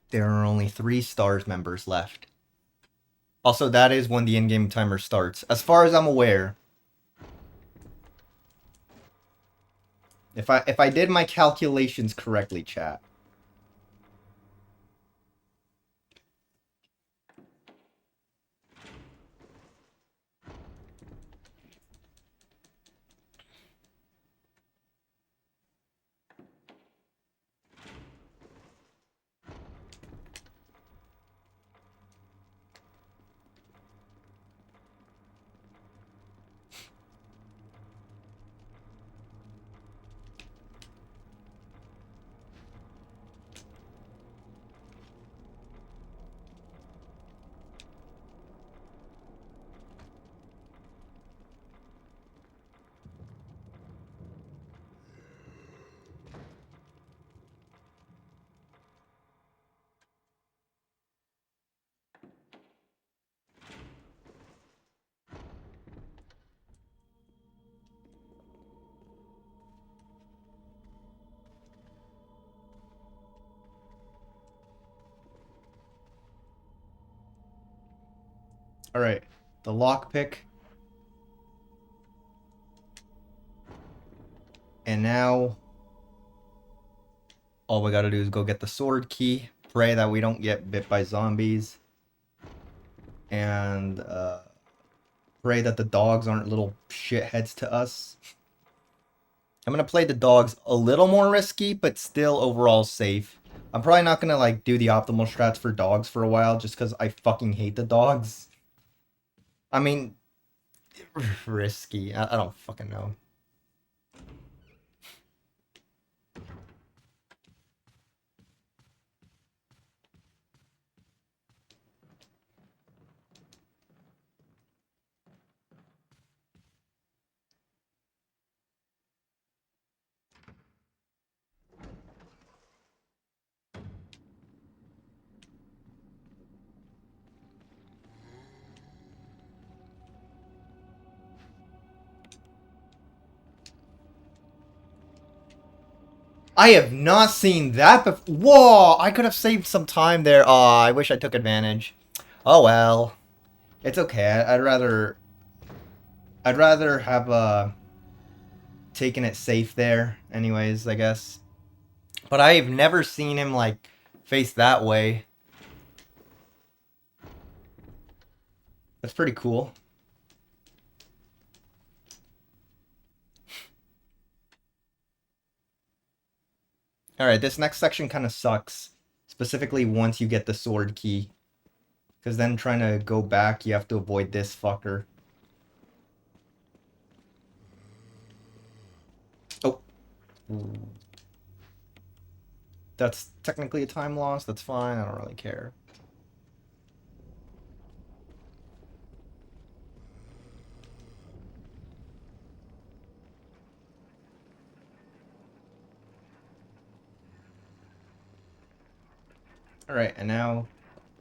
There are only 3 stars members left. Also, that is when the in-game timer starts. As far as I'm aware, if I did my calculations correctly, chat. All right, the lockpick, and now all we gotta do is go get the sword key, pray that we don't get bit by zombies, and pray that the dogs aren't little shitheads to us. I'm gonna play the dogs a little more risky, but still overall safe. I'm probably not gonna like do the optimal strats for dogs for a while, just because I fucking hate the dogs. I mean, risky. I don't fucking know. I have not seen that before. Whoa! I could have saved some time there. Oh, I wish I took advantage. Oh well, it's okay. I'd rather have taken it safe there. Anyways, I guess. But I've never seen him like face that way. That's pretty cool. All right, this next section kind of sucks. Specifically, once you get the sword key. Because then trying to go back, you have to avoid this fucker. Oh. That's technically a time loss. That's fine. I don't really care. Alright, and now,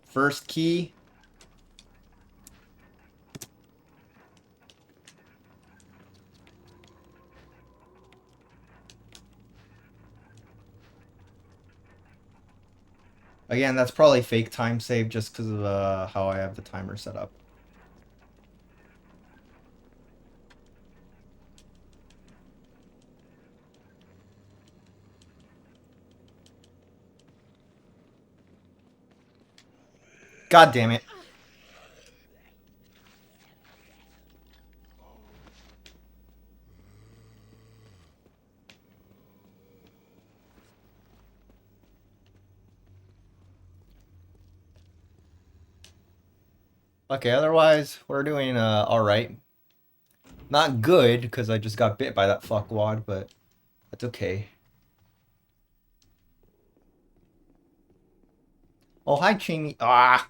first key. Again, that's probably fake time save just because of how I have the timer set up. God damn it. Okay, otherwise, we're doing alright. Not good, because I just got bit by that fuckwad, but that's okay. Oh, hi, Jamie. Ah!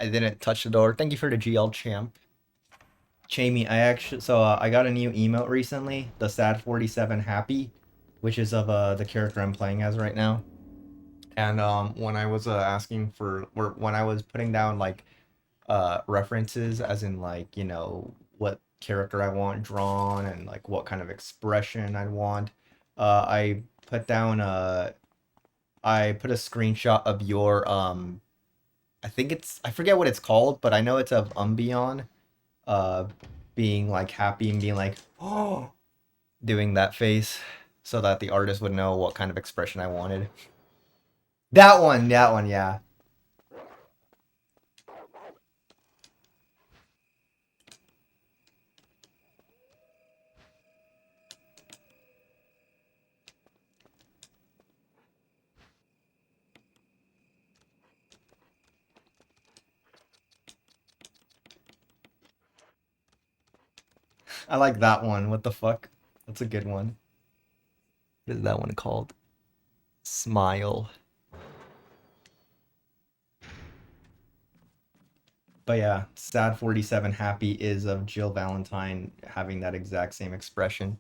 I didn't touch the door. Thank you for the GL champ. Jamie, I got a new emote recently, the Sad 47 Happy, which is of the character I'm playing as right now. And when I was asking for, or when I was putting down like references, as in like, you know, what character I want drawn and like what kind of expression I want, I put down I put a screenshot of your I think I forget what it's called, but I know it's of Umbreon uh being like happy and being like, oh, doing that face so that the artist would know what kind of expression I wanted. That one, yeah. I like that one. What the fuck? That's a good one. What is that one called? Smile. But yeah, sad 47 happy is of Jill Valentine having that exact same expression.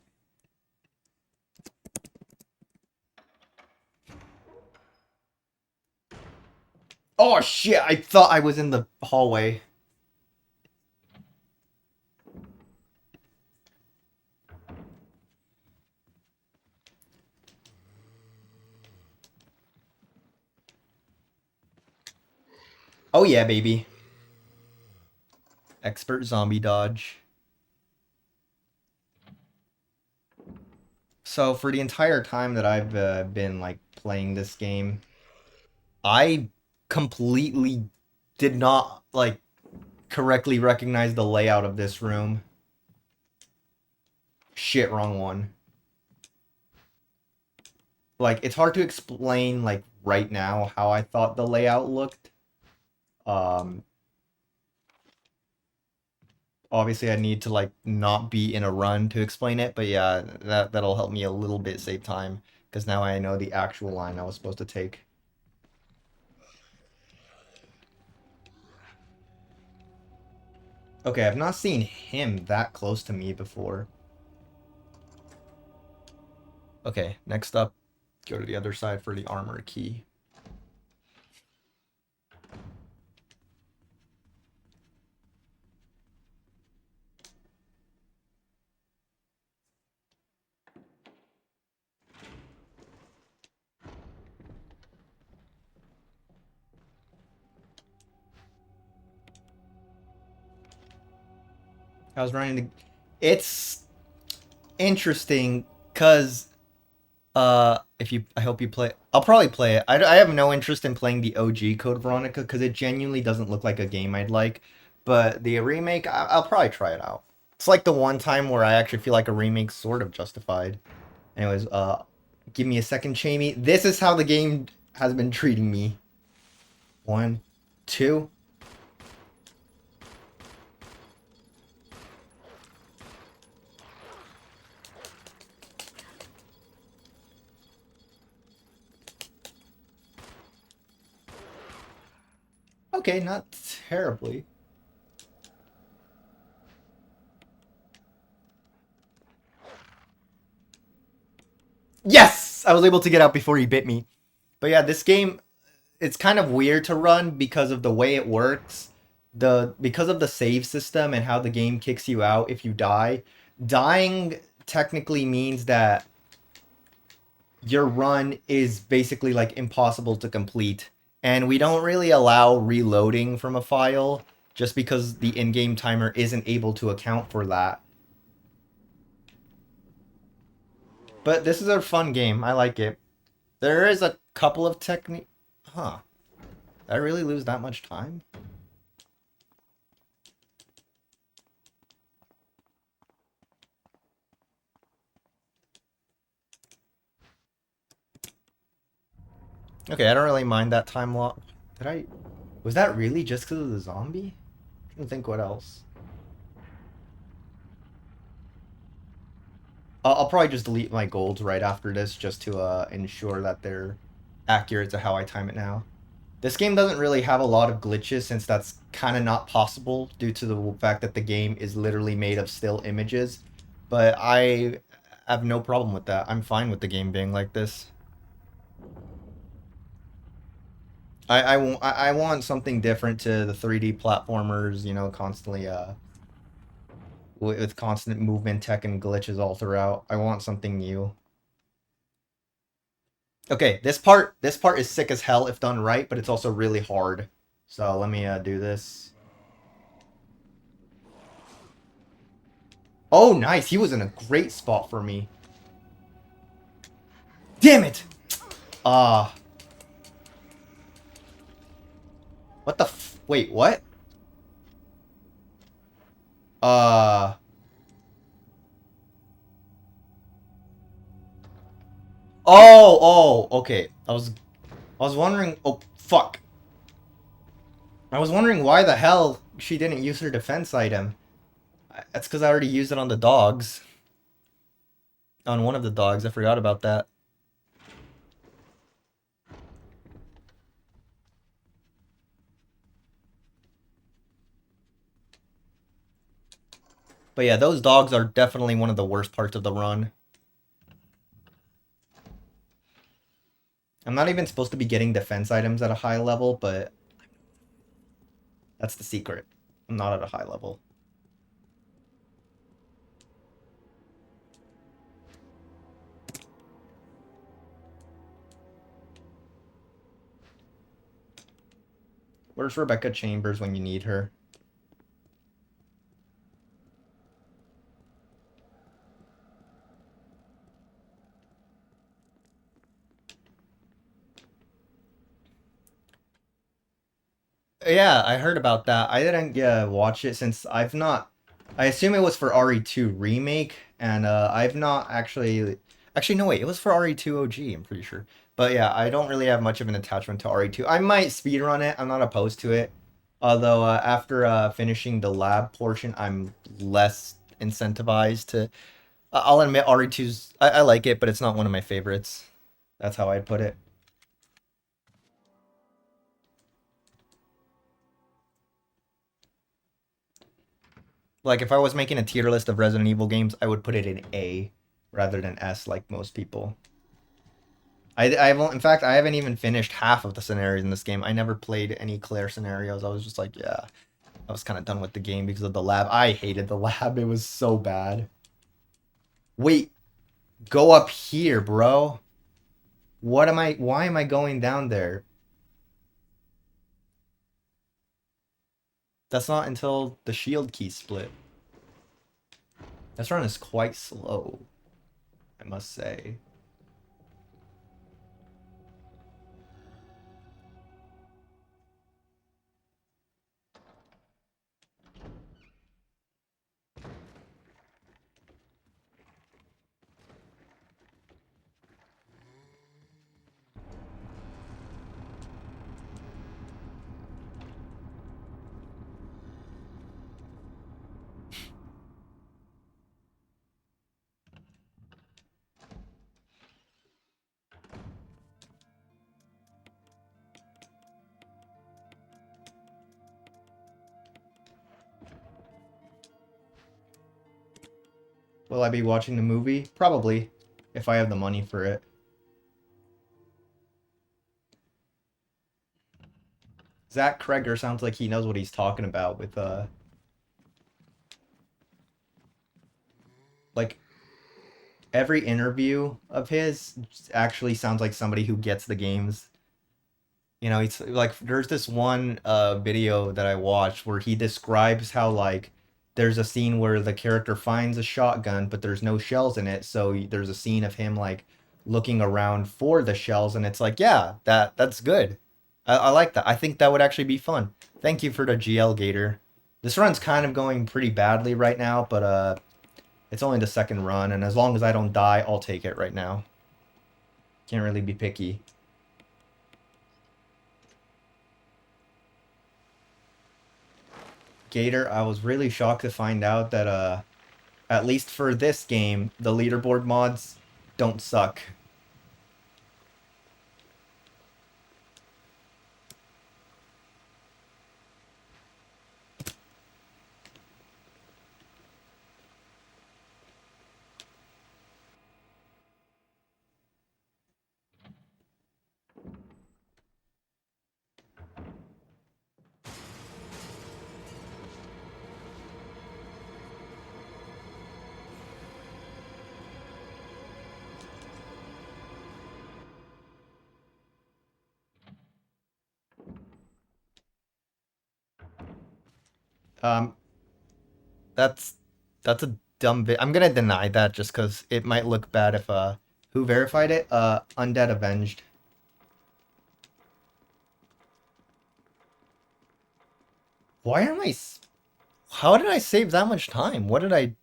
Oh shit, I thought I was in the hallway. Oh yeah, baby. Expert zombie dodge. So for the entire time that I've been like playing this game, I completely did not like correctly recognize the layout of this room. Shit, wrong one. Like it's hard to explain like right now how I thought the layout looked. Um Obviously I need to like not be in a run to explain it, but yeah, that'll help me a little bit save time because now I know the actual line I was supposed to take. Okay, I've not seen him that close to me before. Okay, next up, go to the other side for the armor key. I was running the... It's interesting because if you, I hope you play. I'll probably play it. I have no interest in playing the OG Code Veronica because it genuinely doesn't look like a game I'd like. But the remake, I'll probably try it out. It's like the one time where I actually feel like a remake's sort of justified. Anyways, give me a second, Chamey. This is how the game has been treating me. One, two. Okay, not terribly. Yes! I was able to get out before he bit me. But yeah, this game, it's kind of weird to run because of the way it works. Because of the save system and how the game kicks you out if you die. Dying technically means that your run is basically like impossible to complete. And we don't really allow reloading from a file just because the in-game timer isn't able to account for that. But this is a fun game. I like it. There is a couple of technique. Huh. Did I really lose that much time? Okay, I don't really mind that time lock. Did I... Was that really just because of the zombie? I don't think what else. I'll probably just delete my golds right after this just to ensure that they're accurate to how I time it now. This game doesn't really have a lot of glitches since that's kind of not possible due to the fact that the game is literally made of still images. But I have no problem with that. I'm fine with the game being like this. I want something different to the 3D platformers, you know, constantly with constant movement tech and glitches all throughout. I want something new. Okay, this part is sick as hell if done right, but it's also really hard. So let me do this. Oh, nice. He was in a great spot for me. Damn it! Ah. What the wait, what? Uh... Okay. I was wondering... Oh, fuck. I was wondering why the hell she didn't use her defense item. That's because I already used it on the dogs. On one of the dogs, I forgot about that. But yeah, those dogs are definitely one of the worst parts of the run. I'm not even supposed to be getting defense items at a high level, but that's the secret. I'm not at a high level. Where's Rebecca Chambers when you need her? Yeah, I heard about that. I didn't watch it since I've not. I assume it was for RE2 remake, and I've not actually. Actually, no wait, it was for RE2 OG. I'm pretty sure. But yeah, I don't really have much of an attachment to RE2. I might speedrun it. I'm not opposed to it. Although after finishing the lab portion, I'm less incentivized to. I'll admit RE2's. I like it, but it's not one of my favorites. That's how I'd put it. Like if I was making a tier list of Resident Evil games, I would put it in A rather than S like most people. In fact, I haven't even finished half of the scenarios in this game. I never played any Claire scenarios. I was just like, yeah, I was kind of done with the game because of the lab. I hated the lab. It was so bad. Wait, go up here, bro. Why am I going down there? That's not until the shield key split. This run is quite slow, I must say. Will I be watching the movie? Probably, if I have the money for it. Zach Kreger sounds like he knows what he's talking about with like every interview of his actually sounds like somebody who gets the games. You know, it's like there's this one video that I watched where he describes how like there's a scene where the character finds a shotgun but there's no shells in it, so there's a scene of him like looking around for the shells, and it's like, yeah, that's good. I like that. I think that would actually be fun. Thank you for the GL Gator. This run's kind of going pretty badly right now, but it's only the second run, and as long as I don't die, I'll take it right now. Can't really be picky. Gator, I was really shocked to find out that at least for this game, the leaderboard mods don't suck. Um, that's that's a dumb bit. I'm gonna deny that just because it might look bad if who verified it? Undead Avenged. Why am I? How did I save that much time? What did I?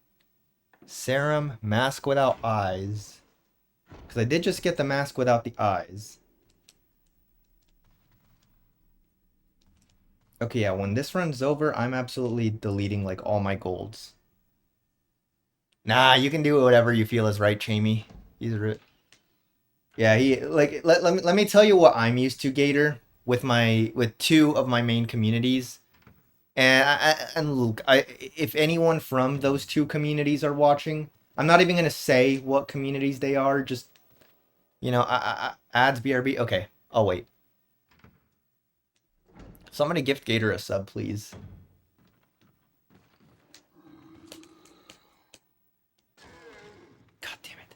Serum mask without eyes. Because I did just get the mask without the eyes. Okay, yeah. When this run's over, I'm absolutely deleting like all my golds. Nah, you can do whatever you feel is right, Chamey. He's yeah, he like let me tell you what I'm used to, Gator, with two of my main communities. And Luke, if anyone from those two communities are watching, I'm not even gonna say what communities they are. Just ads BRB. Okay, I'll wait. Somebody gift Gator a sub, please. God damn it.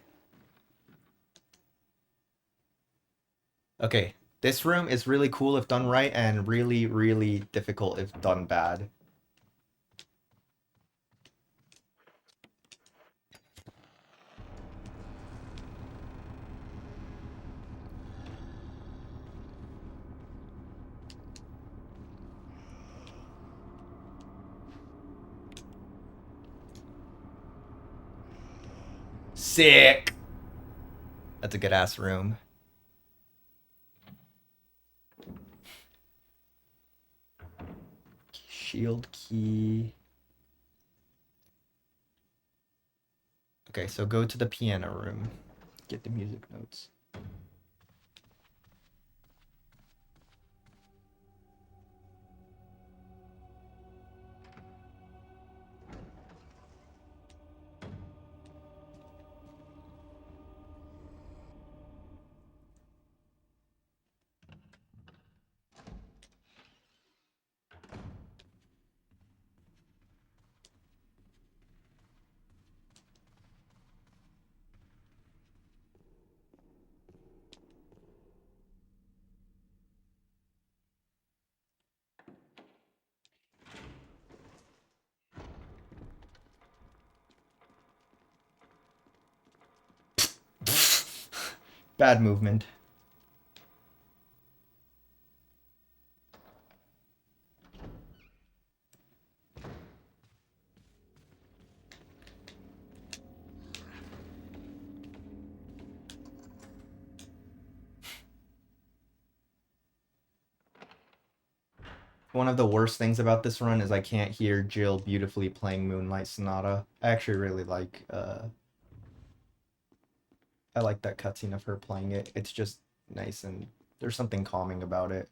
Okay, this room is really cool if done right, and really, really difficult if done bad. Sick. That's a good ass room. Shield key. Okay, so go to the piano room. Get the music notes. Bad movement. One of the worst things about this run is I can't hear Jill beautifully playing Moonlight Sonata. I actually really like I like that cutscene of her playing it. It's just nice and there's something calming about it.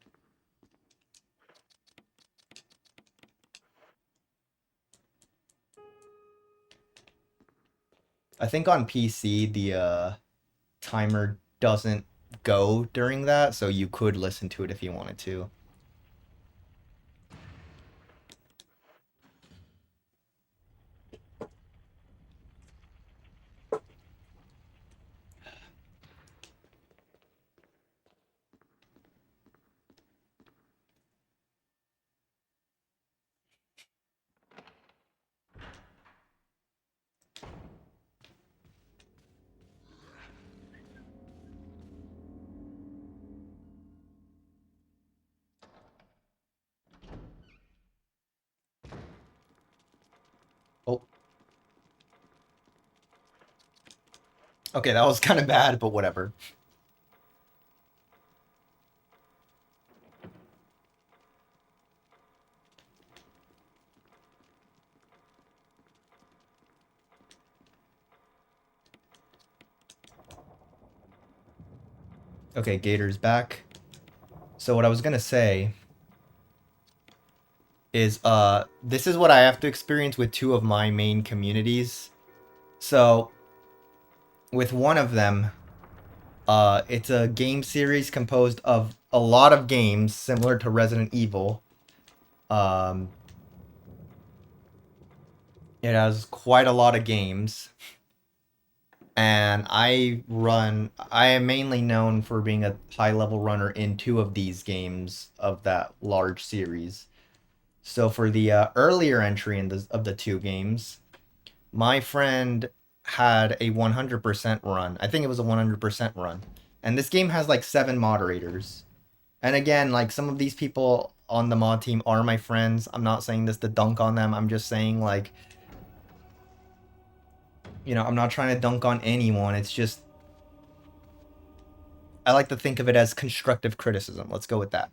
I think on PC the timer doesn't go during that, so you could listen to it if you wanted to. Oh. Okay, that was kind of bad, but whatever. Okay, Gator's back. So what I was gonna say is this is what I have to experience with two of my main communities. So with one of them, it's a game series composed of a lot of games similar to Resident Evil. Um, it has quite a lot of games. And I am mainly known for being a high level runner in two of these games of that large series. So for the earlier entry of the two games, my friend had a 100% run. I think it was a 100% run. And this game has like 7 moderators. And again, like some of these people on the mod team are my friends. I'm not saying this to dunk on them. I'm just saying like, you know, I'm not trying to dunk on anyone. It's just I like to think of it as constructive criticism. Let's go with that.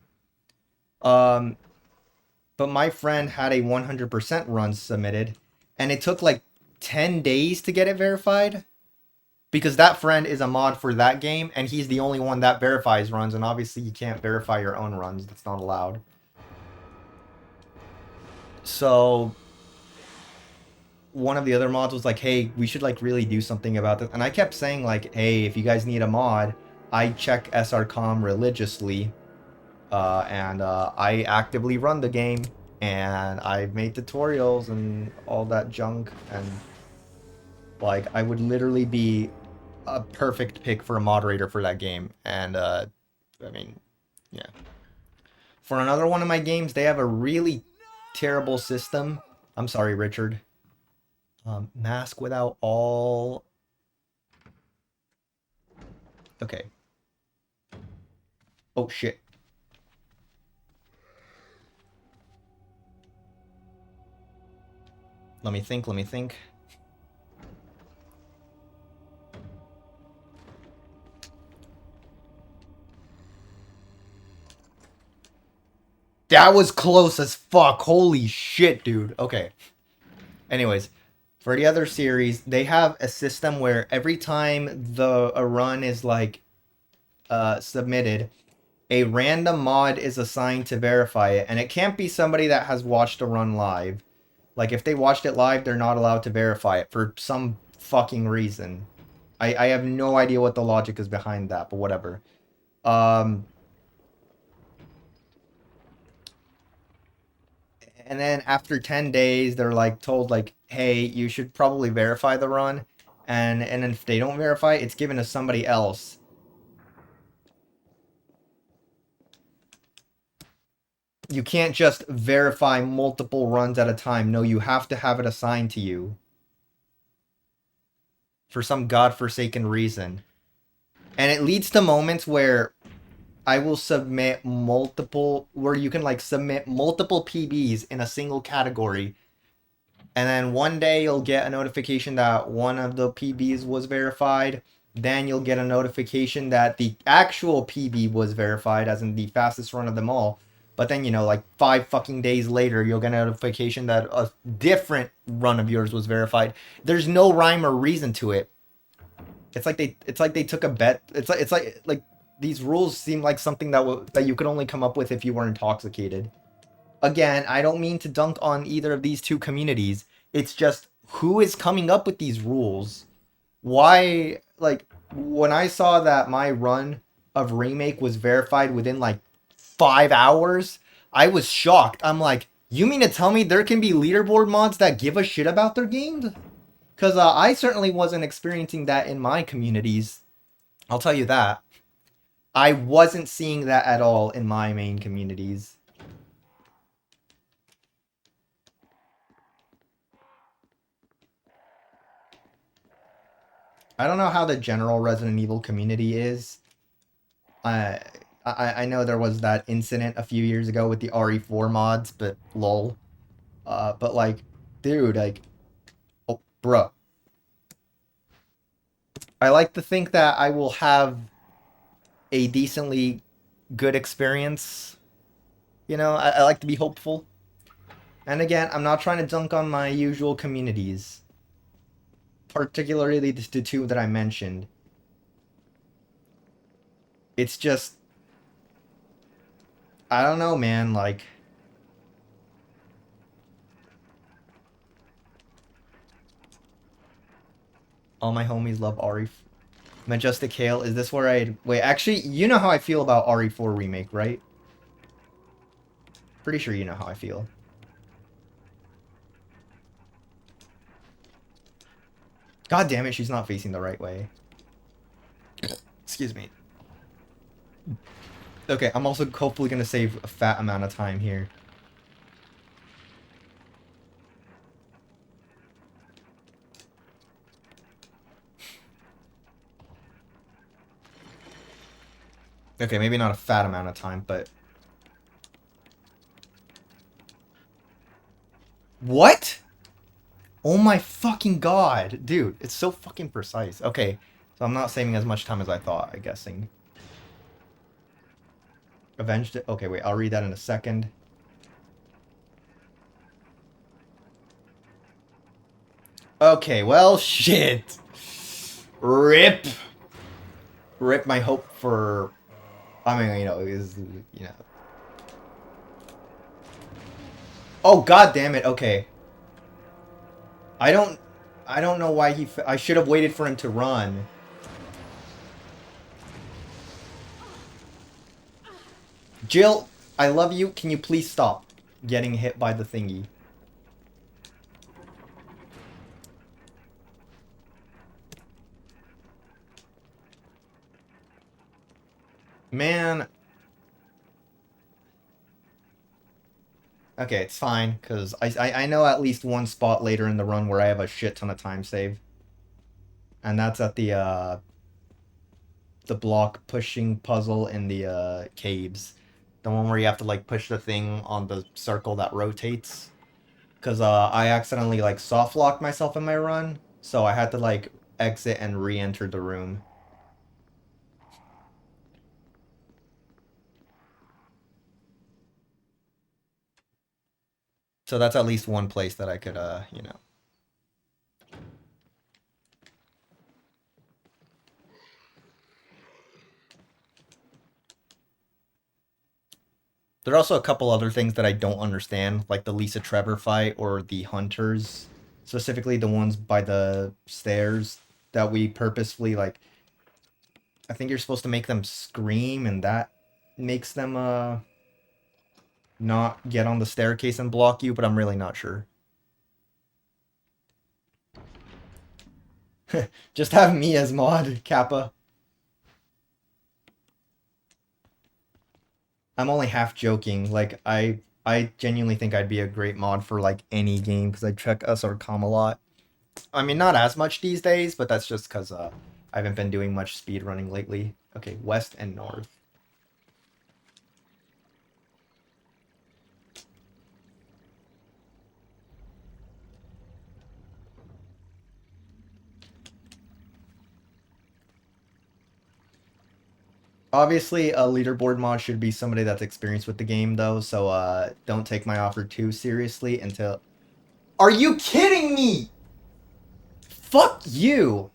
Um but my friend had a 100% run submitted and it took like 10 days to get it verified because that friend is a mod for that game and he's the only one that verifies runs, and obviously you can't verify your own runs. That's not allowed. So one of the other mods was like, hey, we should like really do something about this. And I kept saying like, hey, if you guys need a mod, I check SRCom religiously, and I actively run the game, and I've made tutorials and all that junk, and like I would literally be a perfect pick for a moderator for that game. And I mean, yeah. For another one of my games, they have a really terrible system. I'm sorry, Richard. Mask without all. Okay. Oh shit. Let me think. Let me think. That was close as fuck. Holy shit, dude. Okay. Anyways, for the other series, they have a system where every time a run is like submitted, a random mod is assigned to verify it, and it can't be somebody that has watched a run live. Like if they watched it live, they're not allowed to verify it for some fucking reason. I have no idea what the logic is behind that, but whatever. Um, and then after 10 days, they're like told like, hey, you should probably verify the run. And then if they don't verify, it's given to somebody else. You can't just verify multiple runs at a time. No, you have to have it assigned to you. For some godforsaken reason. And it leads to moments where I will submit multiple, where you can like submit multiple PBs in a single category. And then one day you'll get a notification that one of the PBs was verified. Then you'll get a notification that the actual PB was verified, as in the fastest run of them all. But then, you know, like 5 fucking days later, you'll get a notification that a different run of yours was verified. There's no rhyme or reason to it. It's like they took a bet. It's like these rules seem like something that you could only come up with if you were intoxicated. Again, I don't mean to dunk on either of these two communities. It's just who is coming up with these rules? Why, like, when I saw that my run of Remake was verified within like 5 hours, I was shocked. I'm like, you mean to tell me there can be leaderboard mods that give a shit about their games? Because I certainly wasn't experiencing that in my communities. I'll tell you that. I wasn't seeing that at all in my main communities. I don't know how the general Resident Evil community is. I I know there was that incident a few years ago with the RE4 mods, but lol. But like, dude, like, oh, bruh. I like to think that I will have a decently good experience. You know, I like to be hopeful. And again, I'm not trying to dunk on my usual communities, particularly the two that I mentioned. It's just, I don't know, man. Like, all my homies love RE. Majestic Hail, is this where I wait? Actually, you know how I feel about RE4 remake, right? Pretty sure you know how I feel. God damn it, she's not facing the right way. Excuse me. Okay, I'm also hopefully gonna save a fat amount of time here. Okay, maybe not a fat amount of time, but... What? Oh my fucking god. Dude, it's so fucking precise. Okay, so I'm not saving as much time as I thought, I'm guessing. Avenged it? Okay, wait, I'll read that in a second. Okay, well, shit. Rip. Rip my hope for... I mean, you know... Oh, god damn it, okay. I don't... I don't know why he... I should have waited for him to run. Jill, I love you. Can you please stop getting hit by the thingy? Man. Okay, it's fine, because I know at least one spot later in the run where I have a shit ton of time save. And that's at the block pushing puzzle in the caves. The one where you have to like push the thing on the circle that rotates. Because I accidentally like soft locked myself in my run, so I had to like exit and re-enter the room. So that's at least one place that I could you know. There are also a couple other things that I don't understand, like the Lisa Trevor fight or the hunters, specifically the ones by the stairs that we purposefully like. I think you're supposed to make them scream, and that makes them not get on the staircase and block you, but I'm really not sure. Just have me as mod, Kappa. I'm only half joking. Like I genuinely think I'd be a great mod for like any game because I check SRCom a lot. I mean, not as much these days, but that's just because I haven't been doing much speed running lately. Okay, west and north. Obviously, a leaderboard mod should be somebody that's experienced with the game, though, so don't take my offer too seriously until... Are you kidding me? Fuck you!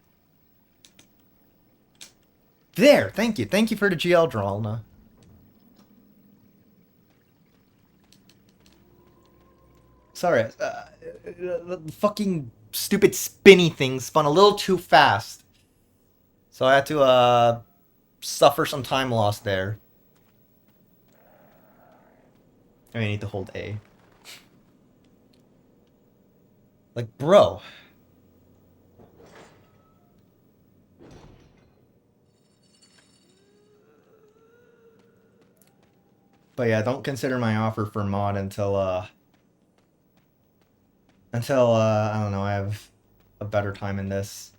There, thank you. Thank you for the GL Dralna. Sorry, the fucking stupid spinny thing spun a little too fast. So I had to, suffer some time loss there. I need to hold A. Like, bro. But yeah, don't consider my offer for mod until, I don't know, I have a better time in this.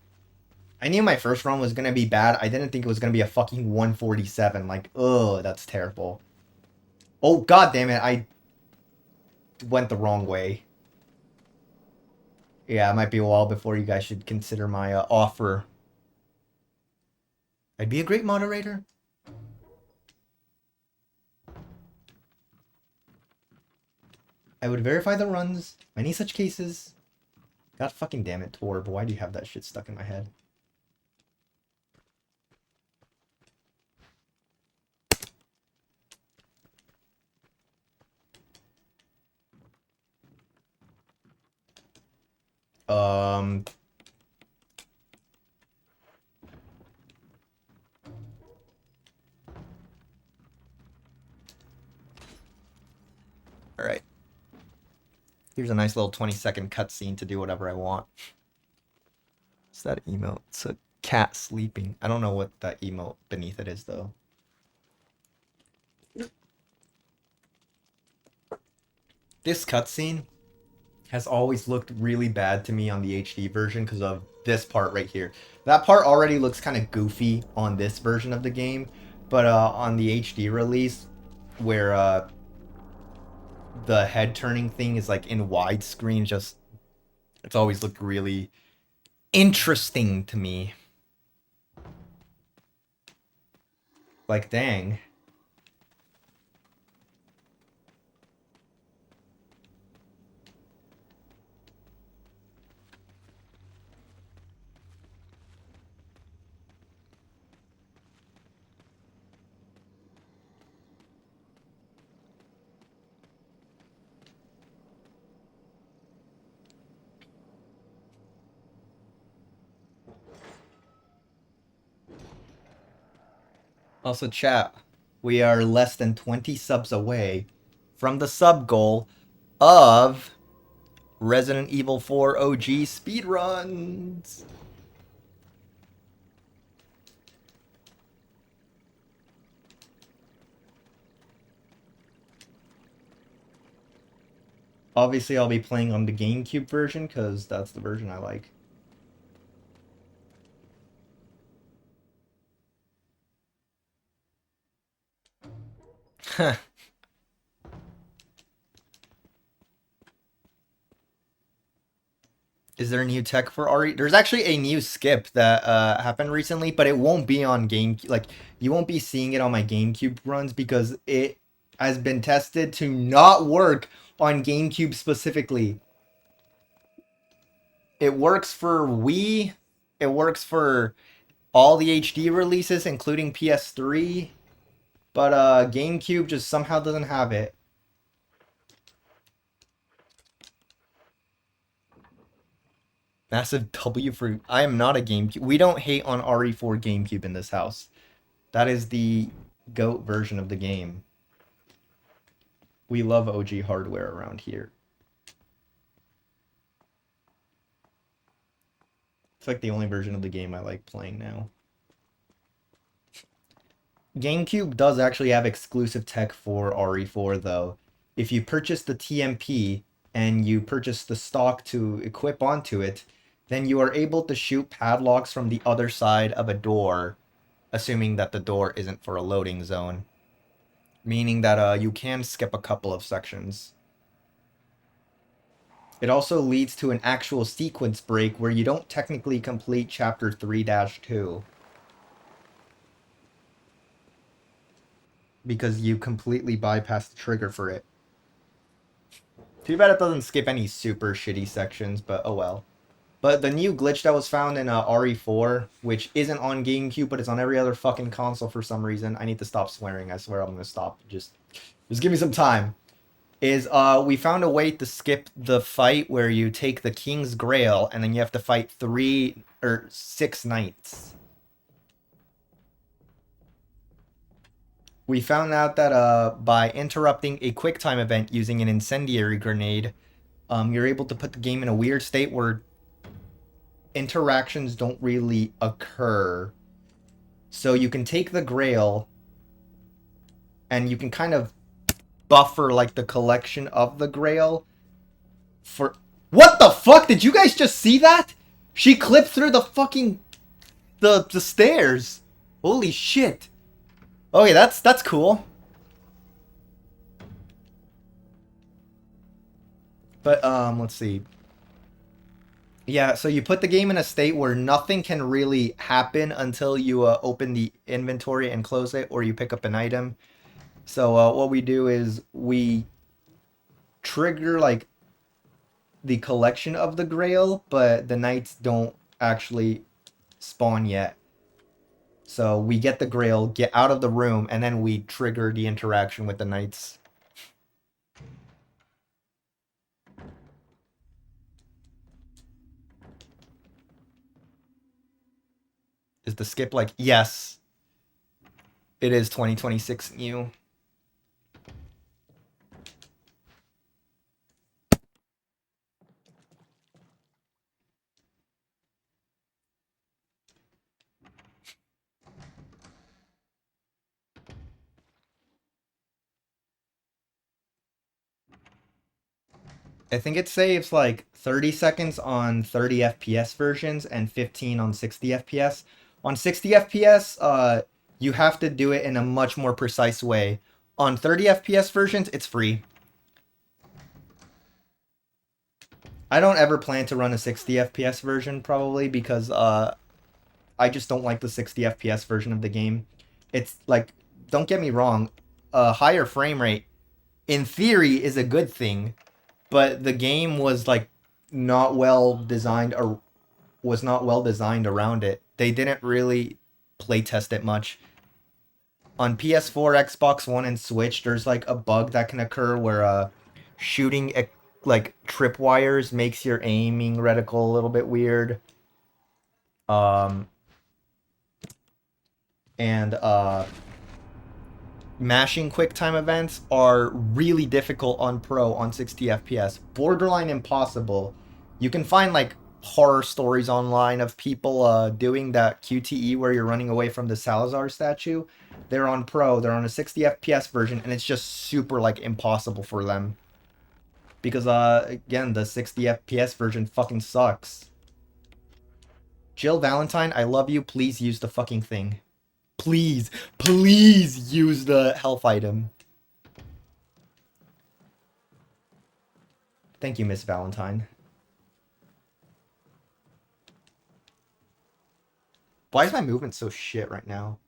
I knew my first run was gonna be bad. I didn't think it was gonna be a fucking 147. Like, ugh, that's terrible. Oh, god damn it, I went the wrong way. Yeah, it might be a while before you guys should consider my offer. I'd be a great moderator. I would verify the runs. Many such cases. God fucking damn it, Torb. Why do you have that shit stuck in my head? Um... Alright. Here's a nice little 20-second cutscene to do whatever I want. What's that emote? It's a cat sleeping. I don't know what that emote beneath it is, though. This cutscene has always looked really bad to me on the HD version because of this part right here. That part already looks kind of goofy on this version of the game. But on the HD release, where the head turning thing is like in widescreen, just it's always looked really interesting to me. Like, dang. Also, chat, we are less than 20 subs away from the sub goal of Resident Evil 4 OG speedruns. Obviously, I'll be playing on the GameCube version because that's the version I like. Is there new tech for RE? There's actually a new skip that happened recently, but it won't be on GameCube. Like, you won't be seeing it on my GameCube runs because it has been tested to not work on GameCube specifically. It works for Wii. It works for all the HD releases, including PS3. But GameCube just somehow doesn't have it. Massive W for... I am not a GameCube. We don't hate on RE4 GameCube in this house. That is the GOAT version of the game. We love OG hardware around here. It's like the only version of the game I like playing now. GameCube does actually have exclusive tech for RE4 though. If you purchase the TMP and you purchase the stock to equip onto it, then you are able to shoot padlocks from the other side of a door, assuming that the door isn't for a loading zone. Meaning that you can skip a couple of sections. It also leads to an actual sequence break where you don't technically complete Chapter 3-2. Because you completely bypass the trigger for it. Too bad it doesn't skip any super shitty sections, but oh well. But the new glitch that was found in RE4, which isn't on GameCube, but it's on every other fucking console for some reason. I need to stop swearing. I swear I'm gonna stop. Just give me some time. Is we found a way to skip the fight where you take the King's Grail and then you have to fight 3 or 6 knights. We found out that by interrupting a QuickTime event using an incendiary grenade, you're able to put the game in a weird state where interactions don't really occur. So you can take the Grail and you can kind of buffer like the collection of the Grail for... What the fuck? Did you guys just see that? She clipped through the fucking... the stairs. Holy shit. Okay, that's cool. But, let's see. Yeah, so you put the game in a state where nothing can really happen until you open the inventory and close it, or you pick up an item. So what we do is we trigger, like, the collection of the Grail, but the knights don't actually spawn yet. So we get the Grail, get out of the room, and then we trigger the interaction with the knights. Is the skip like... Yes. It is 2026 new. I think it saves like 30 seconds on 30 FPS versions and 15 on 60 FPS. On 60 FPS, You have to do it in a much more precise way. On 30 FPS versions, it's free. I don't ever plan to run a 60 FPS version, probably, because I just don't like the 60 FPS version of the game. It's like, don't get me wrong, a higher frame rate, in theory, is a good thing, but the game was like not well designed, or was not well designed around it. They didn't really play test it much. On PS4, Xbox One, and Switch, there's like a bug that can occur where shooting like tripwires makes your aiming reticle a little bit weird. Um, and mashing QuickTime events are really difficult on Pro on 60 FPS. Borderline impossible. You can find like horror stories online of people doing that QTE where you're running away from the Salazar statue. They're on Pro, they're on a 60 FPS version, and it's just super like impossible for them. Because again, the 60 FPS version fucking sucks. Jill Valentine, I love you, please use the fucking thing. Please, please use the health item. Thank you, Miss Valentine. Why is my movement so shit right now?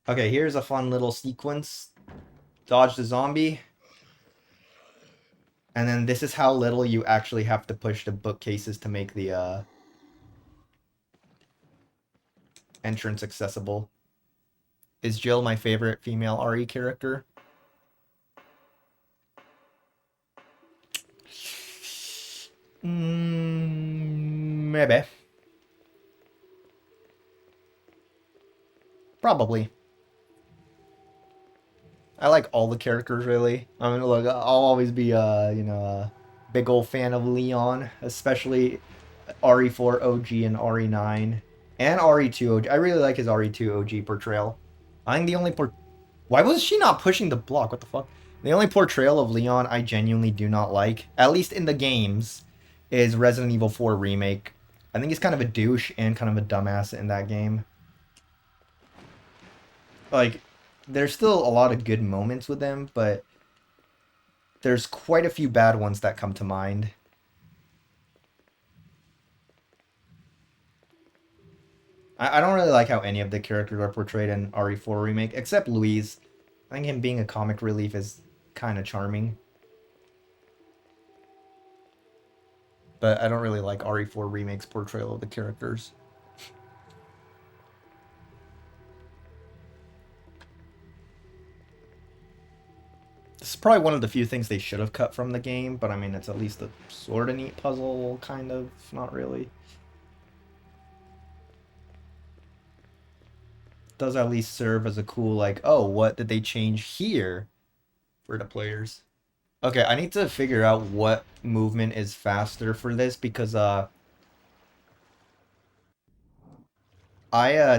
Okay, here's a fun little sequence. Dodge the zombie. And then this is how little you actually have to push the bookcases to make the entrance accessible. Is Jill my favorite female RE character? Maybe. Probably. I like all the characters, really. I mean, look, I'll always be, a big old fan of Leon, especially RE4 OG and RE9. And RE2 OG. I really like his RE2 OG portrayal. I think the only Why was she not pushing the block? What the fuck? The only portrayal of Leon I genuinely do not like, at least in the games, is Resident Evil 4 Remake. I think he's kind of a douche and kind of a dumbass in that game. Like, there's still a lot of good moments with him, but there's quite a few bad ones that come to mind. I don't really like how any of the characters are portrayed in RE4 Remake, except Louise. I think him being a comic relief is kind of charming. But I don't really like RE4 Remake's portrayal of the characters. This is probably one of the few things they should have cut from the game, but I mean, it's at least a sort of neat puzzle, kind of, not really. Does at least serve as a cool, like, oh, what did they change here for the players? Okay, I need to figure out what movement is faster for this, because I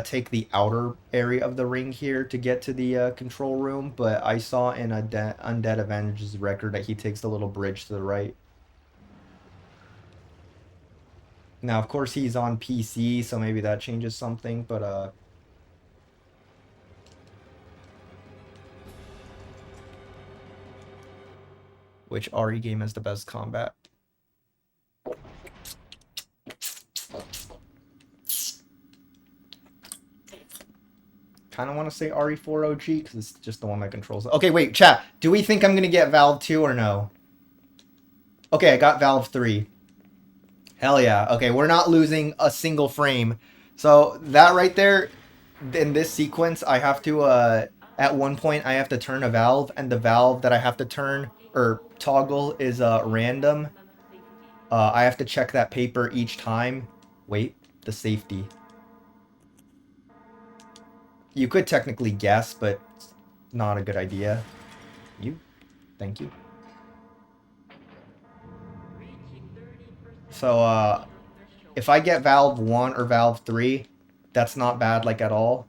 take the outer area of the ring here to get to the control room, but I saw in a Undead Avengers record that he takes the little bridge to the right. Now, of course, he's on PC, so maybe that changes something, but which RE game has the best combat? Kind of want to say RE4 OG because it's just the one that controls it. Okay, wait, chat. Do we think I'm going to get Valve 2 or no? Okay, I got Valve 3. Hell yeah. Okay, we're not losing a single frame. So that right there, in this sequence, I have to, at one point, I have to turn a valve, and the valve that I have to turn, or toggle, is random. I have to check that paper each time. Wait, the safety. You could technically guess, but it's not a good idea. Thank you. So, if I get Valve 1 or Valve 3, that's not bad, like, at all.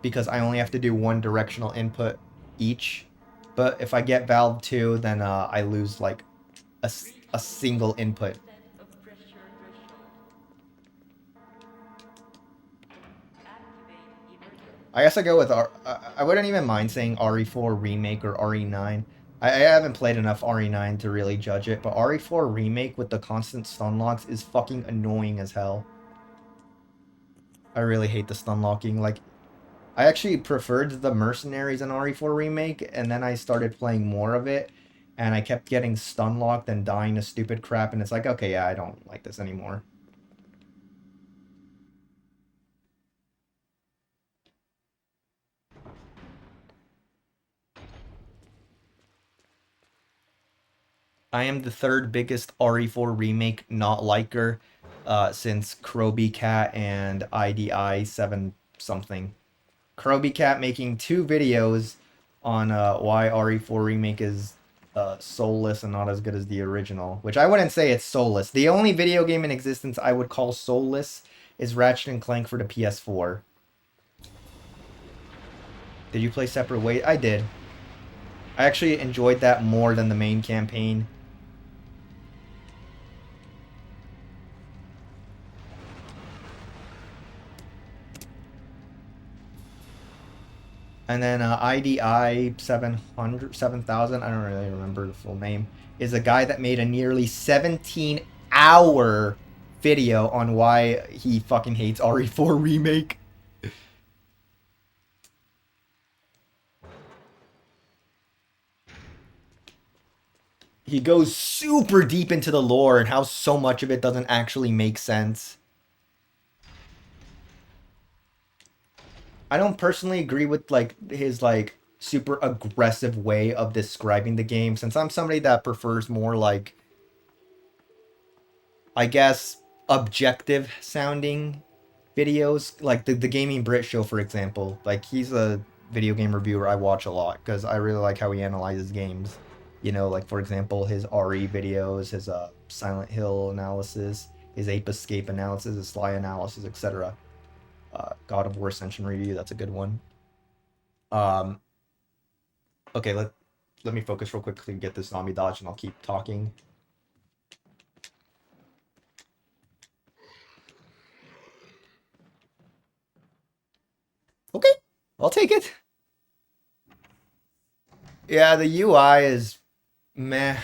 Because I only have to do one directional input each. But if I get Valve 2, then I lose, like, a single input. I guess I go with I wouldn't even mind saying RE4 remake or RE9. I haven't played enough RE9 to really judge it, but RE4 remake with the constant stun locks is fucking annoying as hell. I really hate the stun locking. Like, I actually preferred the Mercenaries in RE4 remake, and then I started playing more of it, and I kept getting stun locked and dying to stupid crap, and it's like, okay, yeah, I don't like this anymore. I am the third biggest RE4 remake not liker since Kroby Cat and IDI 7 something. Kroby Cat making 2 videos on why RE4 remake is soulless and not as good as the original, which I wouldn't say it's soulless. The only video game in existence I would call soulless is Ratchet and Clank for the PS4. Did you play Separate Ways? I did. I actually enjoyed that more than the main campaign. And then IDI 700, 7,000, I don't really remember the full name, is a guy that made a nearly 17-hour video on why he fucking hates RE4 Remake. He goes super deep into the lore and how so much of it doesn't actually make sense. I don't personally agree with like his like super aggressive way of describing the game, since I'm somebody that prefers more like, I guess, objective sounding videos, like the Gaming Brit show, for example. Like, he's a video game reviewer I watch a lot because I really like how he analyzes games. You know, like, for example, his RE videos, his Silent Hill analysis, his Ape Escape analysis, his Sly analysis, etc. God of War Ascension review, that's a good one. Um, okay, let me focus real quickly and get this zombie dodge, and I'll keep talking. Okay, I'll take it. Yeah, the UI is meh.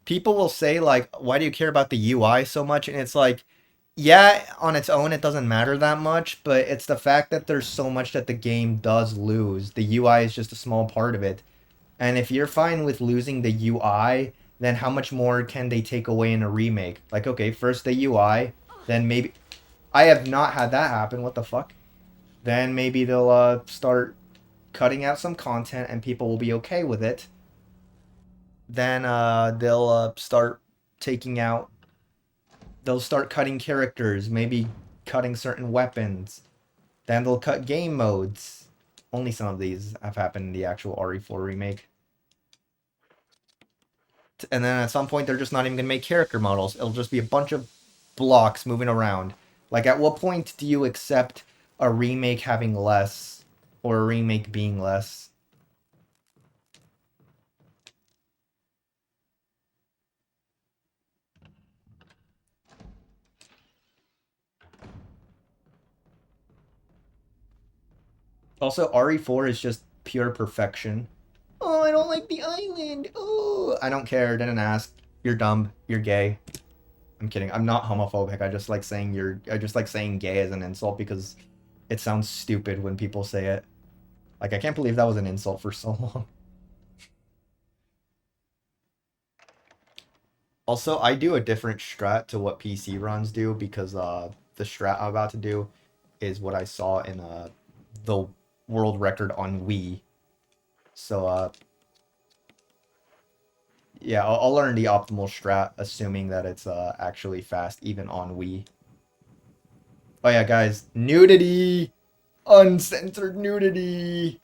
People will say like, why do you care about the UI so much? And it's like, yeah, on its own it doesn't matter that much, but it's the fact that there's so much that the game does lose. The UI is just a small part of it. And if you're fine with losing the UI, then how much more can they take away in a remake? Like, okay, first the UI, then maybe I have not had that happen. What the fuck? Then maybe they'll start cutting out some content and people will be okay with it. Then they'll start taking out, they'll start cutting characters, maybe cutting certain weapons. Then they'll cut game modes. Only some of these have happened in the actual RE4 remake. And then at some point, they're just not even going to make character models. It'll just be a bunch of blocks moving around. Like, at what point do you accept a remake having less, or a remake being less? Also, RE4 is just pure perfection. Oh, I don't like the island. Oh, I don't care. Didn't ask. You're dumb. You're gay. I'm kidding. I'm not homophobic. I just like saying I just like saying gay as an insult because it sounds stupid when people say it. Like, I can't believe that was an insult for so long. Also, I do a different strat to what PC runs do because the strat I'm about to do is what I saw in the world record on Wii. So yeah, I'll learn the optimal strat, assuming that it's actually fast, even on Wii. Oh yeah, guys, nudity! Uncensored nudity!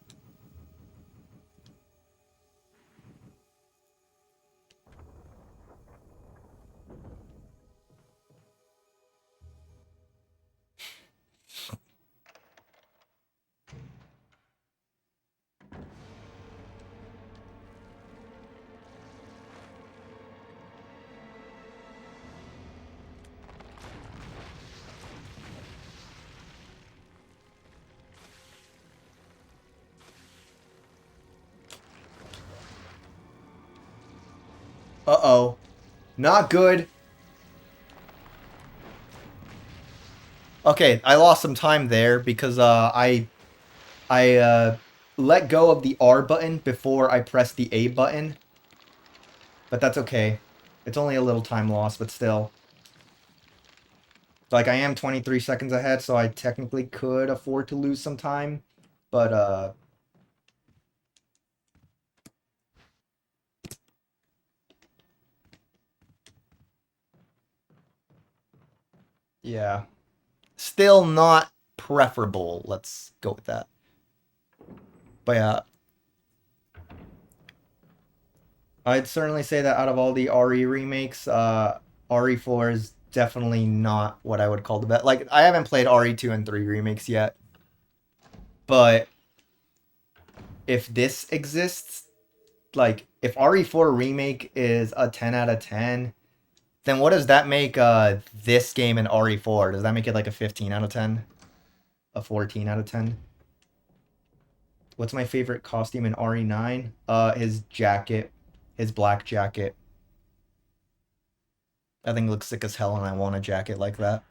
Uh-oh. Not good. Okay, I lost some time there because I let go of the R button before I pressed the A button. But that's okay. It's only a little time loss, but still. Like, I am 23 seconds ahead, so I technically could afford to lose some time. But, yeah. Still not preferable. Let's go with that. But yeah, I'd certainly say that out of all the RE remakes, RE4 is definitely not what I would call the best. Like, I haven't played RE2 and 3 remakes yet, but if this exists, like, if RE4 remake is a 10 out of 10, then what does that make this game in RE4? Does that make it like a 15 out of 10? A 14 out of 10? What's my favorite costume in RE9? His jacket. His black jacket. I think it looks sick as hell and I want a jacket like that.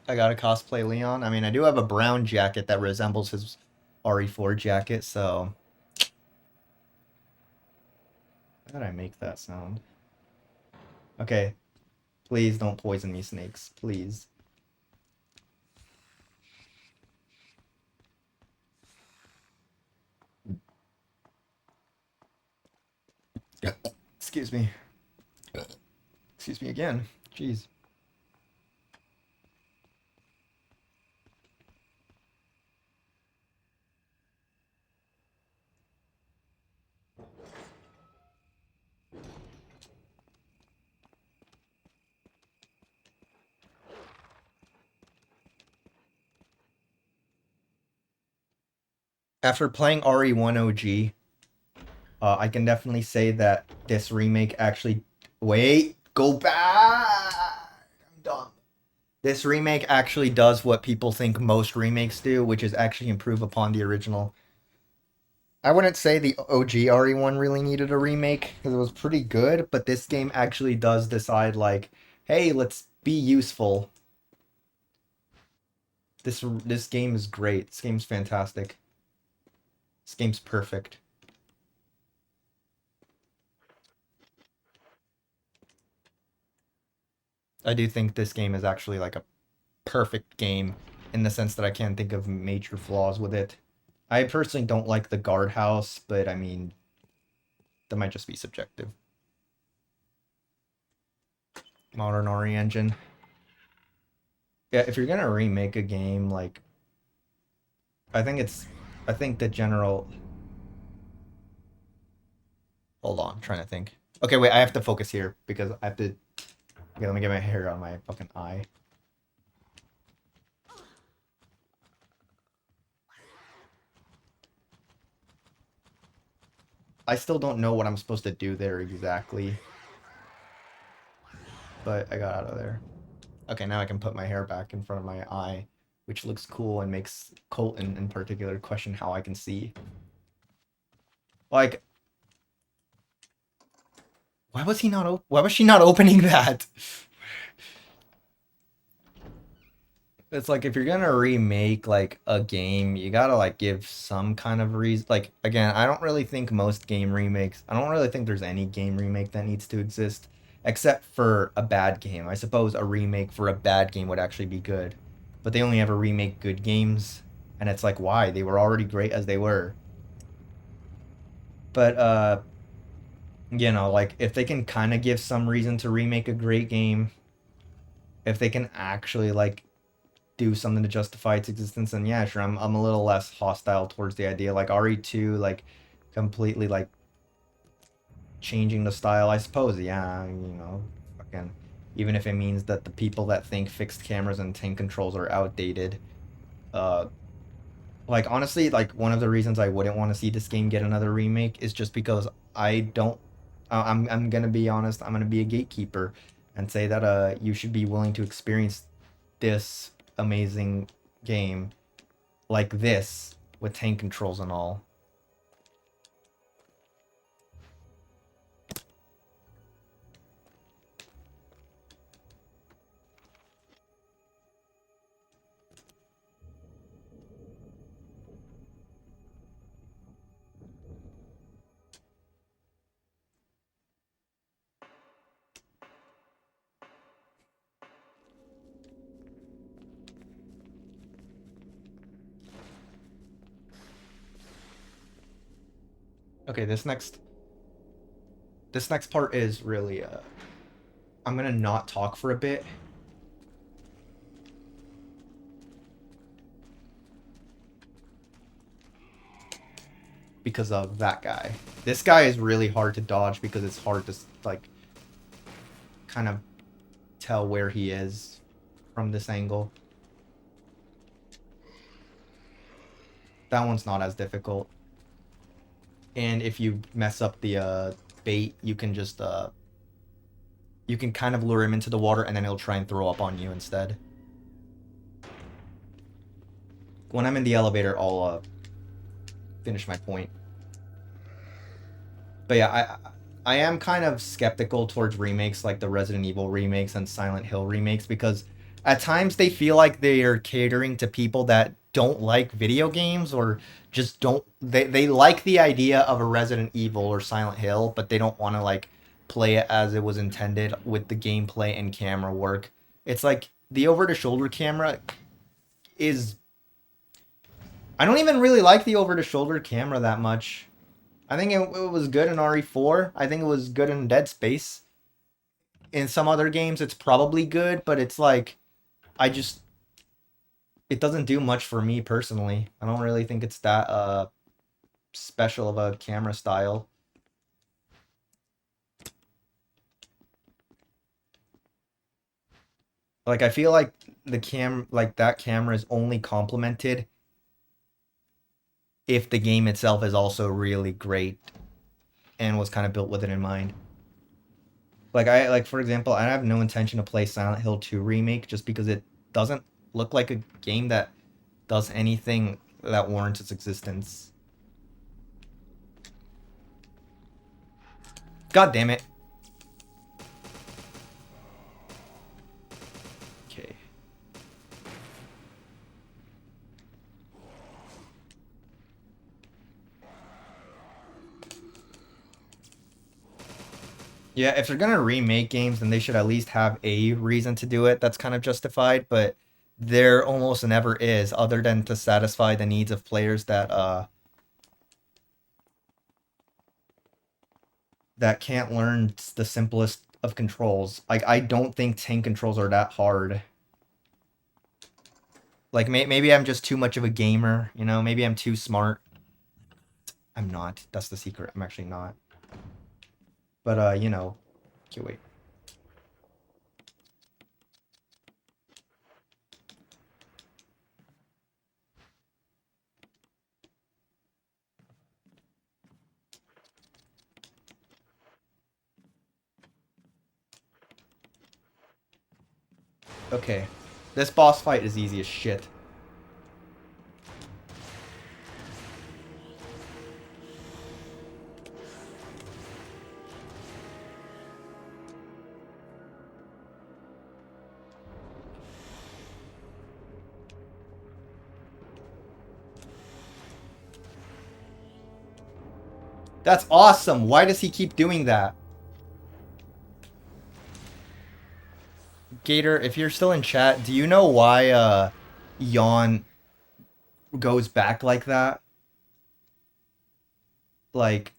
I gotta cosplay Leon. I mean, I do have a brown jacket that resembles his RE4 jacket, so... How did I make that sound? Okay. Please don't poison me, snakes. Please. Excuse me. Excuse me again. Jeez. After playing RE1 OG, I can definitely say that this remake actually... Wait! Go back! I'm dumb. This remake actually does what people think most remakes do, which is actually improve upon the original. I wouldn't say the OG RE1 really needed a remake, because it was pretty good, but this game actually does decide, like, hey, let's be useful. This game is great. This game's fantastic. This game's perfect. I do think this game is actually like a perfect game in the sense that I can't think of major flaws with it. I personally don't like the guardhouse, but I mean, that might just be subjective. Modern RE engine. Yeah, if you're gonna remake a game, like, I think the general... Hold on, I'm trying to think. Okay, wait, I have to focus here because I have to... Okay, let me get my hair on my fucking eye. I still don't know what I'm supposed to do there exactly. But I got out of there. Okay, now I can put my hair back in front of my eye, which looks cool and makes Colton in particular question how I can see. Like, why was she not opening that? It's like if you're gonna remake like a game, you gotta like give some kind of reason. Like again, I don't really think most game remakes. I don't really think there's any game remake that needs to exist, except for a bad game. I suppose a remake for a bad game would actually be good, but they only ever remake good games, and it's like why? They were already great as they were. But you know, like if they can kind of give some reason to remake a great game, if they can actually like do something to justify its existence, and yeah, sure, I'm a little less hostile towards the idea. Like RE2, like completely like changing the style, I suppose, yeah, you know, fucking, even if it means that the people that think fixed cameras and tank controls are outdated, uh, like, honestly, like, one of the reasons I wouldn't want to see this game get another remake is just because I don't, I'm gonna be honest, I'm gonna be a gatekeeper and say that, you should be willing to experience this amazing game like this with tank controls and all. Okay, this next part is really I'm gonna not talk for a bit because of that guy. This guy is really hard to dodge because it's hard to like kind of tell where he is from this angle. That one's not as difficult. And if you mess up the bait, you can just you can kind of lure him into the water and then he'll try and throw up on you instead. When I'm in the elevator, I'll finish my point. But yeah, I am kind of skeptical towards remakes like the Resident Evil remakes and Silent Hill remakes because at times they feel like they are catering to people that don't like video games or just don't they like the idea of a Resident Evil or Silent Hill, but they don't want to like play it as it was intended with the gameplay and camera work. It's like the over the shoulder camera is I don't even really like the over the shoulder camera that much. I think it was good in RE4. I think it was good in Dead Space. In some other games, it's probably good, but it's like, I just, it doesn't do much for me personally. I don't really think it's that special of a camera style. Like, I feel like like that camera is only complemented if the game itself is also really great and was kind of built with it in mind. Like for example, I have no intention to play Silent Hill 2 remake just because it doesn't look like a game that does anything that warrants its existence. God damn it. Okay. Yeah, if they're gonna remake games, then they should at least have a reason to do it that's kind of justified, but there almost never is, other than to satisfy the needs of players that can't learn the simplest of controls. Like I don't think tank controls are that hard. Like maybe I'm just too much of a gamer, you know? Maybe I'm too smart. I'm not. That's the secret. I'm actually not. But you know. Okay, wait. Okay. This boss fight is easy as shit. That's awesome. Why does he keep doing that? Gator, if you're still in chat, do you know why Yawn goes back like that? Like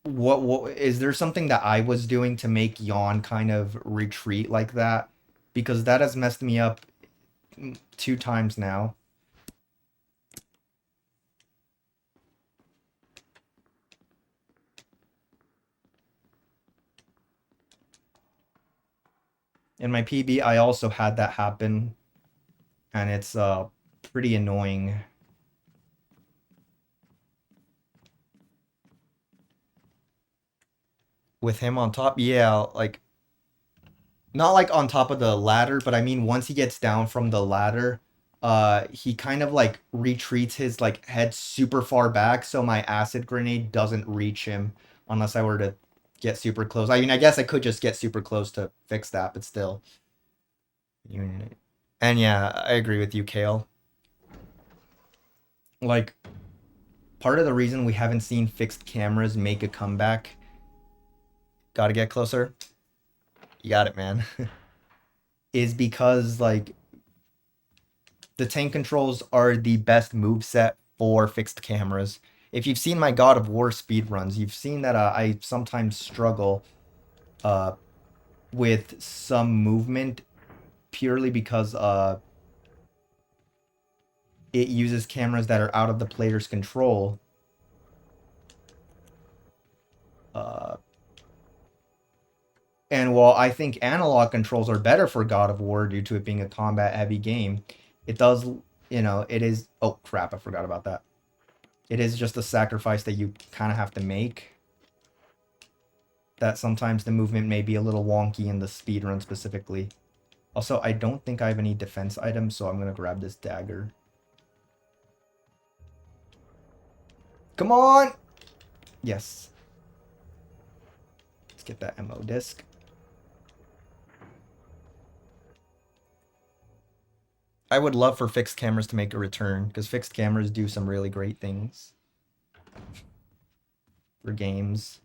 what is there something that I was doing to make Yawn kind of retreat like that? Because that has messed me up 2 times now. In my PB, I also had that happen, and it's pretty annoying. With him on top, yeah, like not like on top of the ladder, but I mean once he gets down from the ladder, he kind of like retreats his like head super far back, so my acid grenade doesn't reach him unless I were to get super close. I mean, I guess I could just get super close to fix that, but still. And yeah, I agree with you, Kale. Like, part of the reason we haven't seen fixed cameras make a comeback, gotta get closer. You got it, man. Is because like the tank controls are the best move set for fixed cameras. If you've seen my God of War speedruns, you've seen that I sometimes struggle uh, with some movement purely because it uses cameras that are out of the player's control. Uh, and while I think analog controls are better for God of War due to it being a combat heavy game, it does, it is. Oh crap, I forgot about that. It is just a sacrifice that you kind of have to make. That sometimes the movement may be a little wonky in the speedrun specifically. Also, I don't think I have any defense items, so I'm going to grab this dagger. Come on! Yes. Let's get that ammo disc. I would love for fixed cameras to make a return, because fixed cameras do some really great things for games.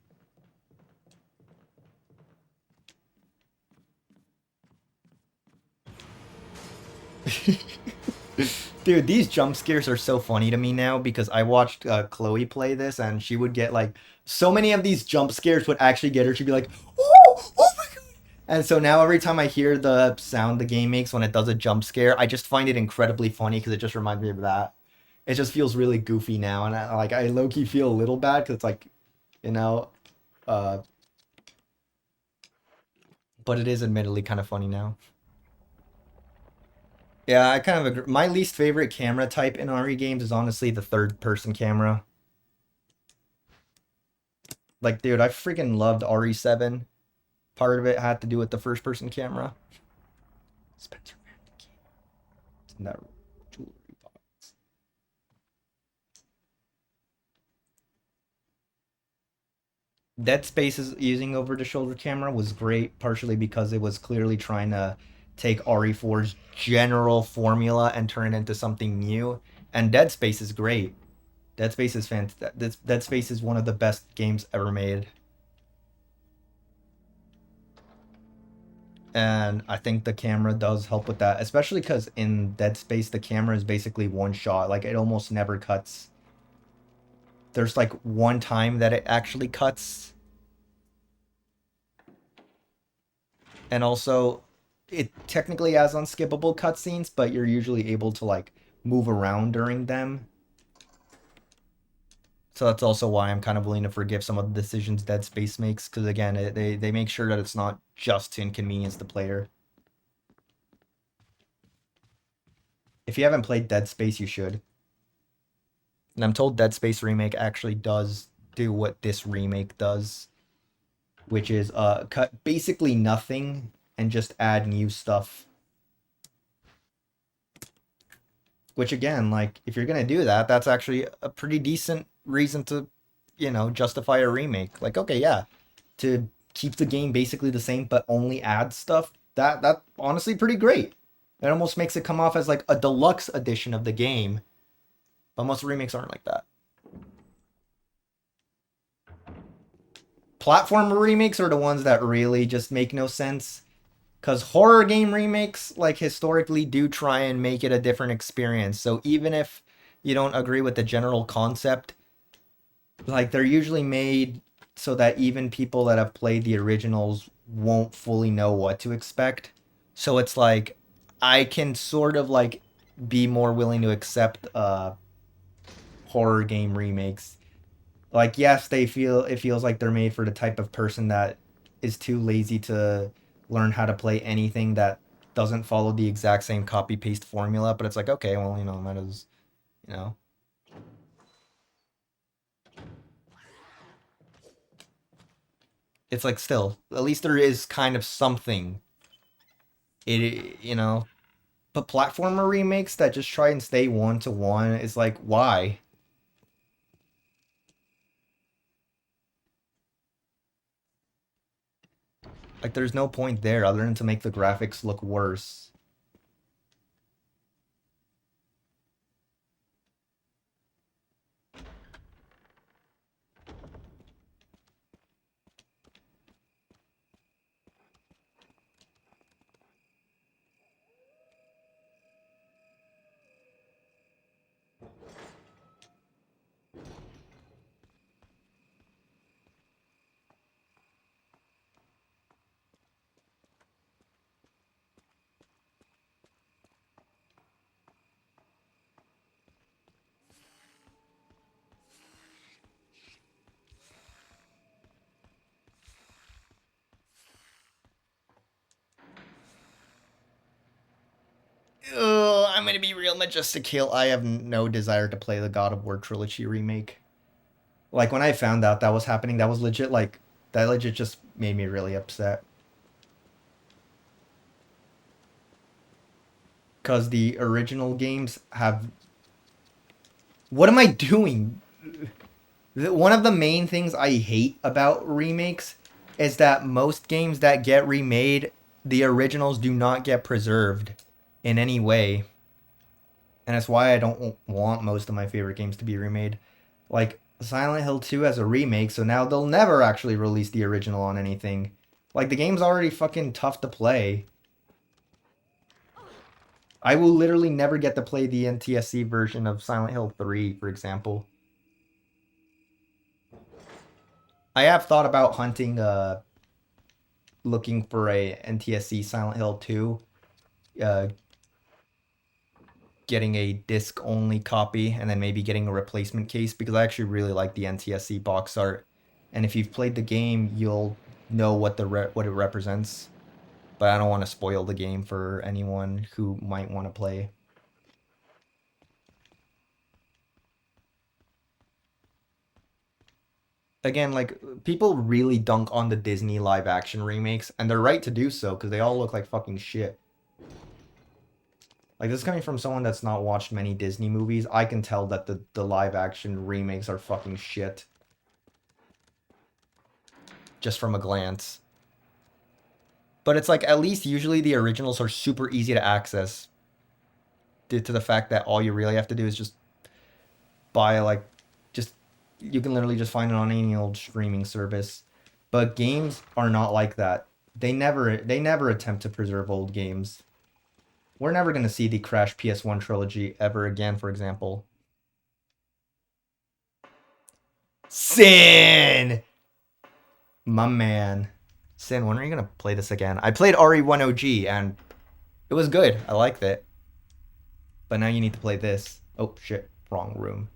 Dude, these jump scares are so funny to me now because I watched Chloe play this and she would get like so many of these jump scares would actually get her. She'd be like, oh my god. And so now every time I hear the sound the game makes when it does a jump scare, I just find it incredibly funny because it just reminds me of that. It just feels really goofy now. And I low key feel a little bad because it's like, you know, uh, but it is admittedly kind of funny now. Yeah, I kind of agree. My least favorite camera type in RE games is honestly the third person camera. Like, dude, I freaking loved RE7. Part of it had to do with the first person camera. Spencer ran the key. It's in that jewelry box. Dead Space's using over the shoulder camera was great, partially because it was clearly trying to take RE4's general formula and turn it into something new. And Dead Space is great. Dead Space is fantastic. Dead Space is one of the best games ever made. And I think the camera does help with that, especially because in Dead Space the camera is basically one shot. Like it almost never cuts. There's like one time that it actually cuts, and also it technically has unskippable cutscenes, but you're usually able to like move around during them. So that's also why I'm kind of willing to forgive some of the decisions Dead Space makes, because again, they make sure that it's not just to inconvenience the player. If you haven't played Dead Space, you should. And I'm told Dead Space Remake actually does do what this remake does, which is cut basically nothing and just add new stuff. Which again, like if you're gonna do that, that's actually a pretty decent reason to, justify a remake. Like, okay, yeah, to keep the game basically the same but only add stuff. That honestly pretty great. It almost makes it come off as like a deluxe edition of the game. But most remakes aren't like that. Platform remakes are the ones that really just make no sense. Because horror game remakes, like historically, do try and make it a different experience. So even if you don't agree with the general concept, like they're usually made so that even people that have played the originals won't fully know what to expect. So it's like I can sort of like be more willing to accept horror game remakes. Like yes, it feels like they're made for the type of person that is too lazy to learn how to play anything that doesn't follow the exact same copy paste formula. But it's like, okay, well, might as, you know, it's like still, at least there is kind of something. But platformer remakes that just try and stay one to one is like, why? Like, there's no point there other than to make the graphics look worse. Ugh, I'm gonna be real majestic hill. I have no desire to play the God of War trilogy remake. Like when I found out that was happening, that was legit like that legit just made me really upset. Cause the original games have what am I doing? One of the main things I hate about remakes is that most games that get remade, the originals do not get preserved in any way. And that's why I don't want most of my favorite games to be remade. Like Silent Hill 2 has a remake, so now they'll never actually release the original on anything. Like the game's already fucking tough to play. I will literally never get to play the NTSC version of Silent Hill 3, for example. I have thought about hunting looking for a NTSC Silent Hill 2, uh getting a disc only copy and then maybe getting a replacement case because I actually really like the NTSC box art. And if you've played the game, you'll know what it represents. But I don't want to spoil the game for anyone who might want to play. Again, like people really dunk on the Disney live action remakes, and they're right to do so because they all look like fucking shit. Like this is coming from someone that's not watched many Disney movies. I can tell that the live action remakes are fucking shit. Just from a glance. But it's like at least usually the originals are super easy to access due to the fact that all you really have to do is just buy like just you can literally just find it on any old streaming service. But games are not like that. They never attempt to preserve old games. We're never going to see the Crash PS1 trilogy ever again, for example. Sin! My man. Sin, when are you going to play this again? I played RE1OG and it was good. I liked it. But now you need to play this. Oh, shit. Wrong room.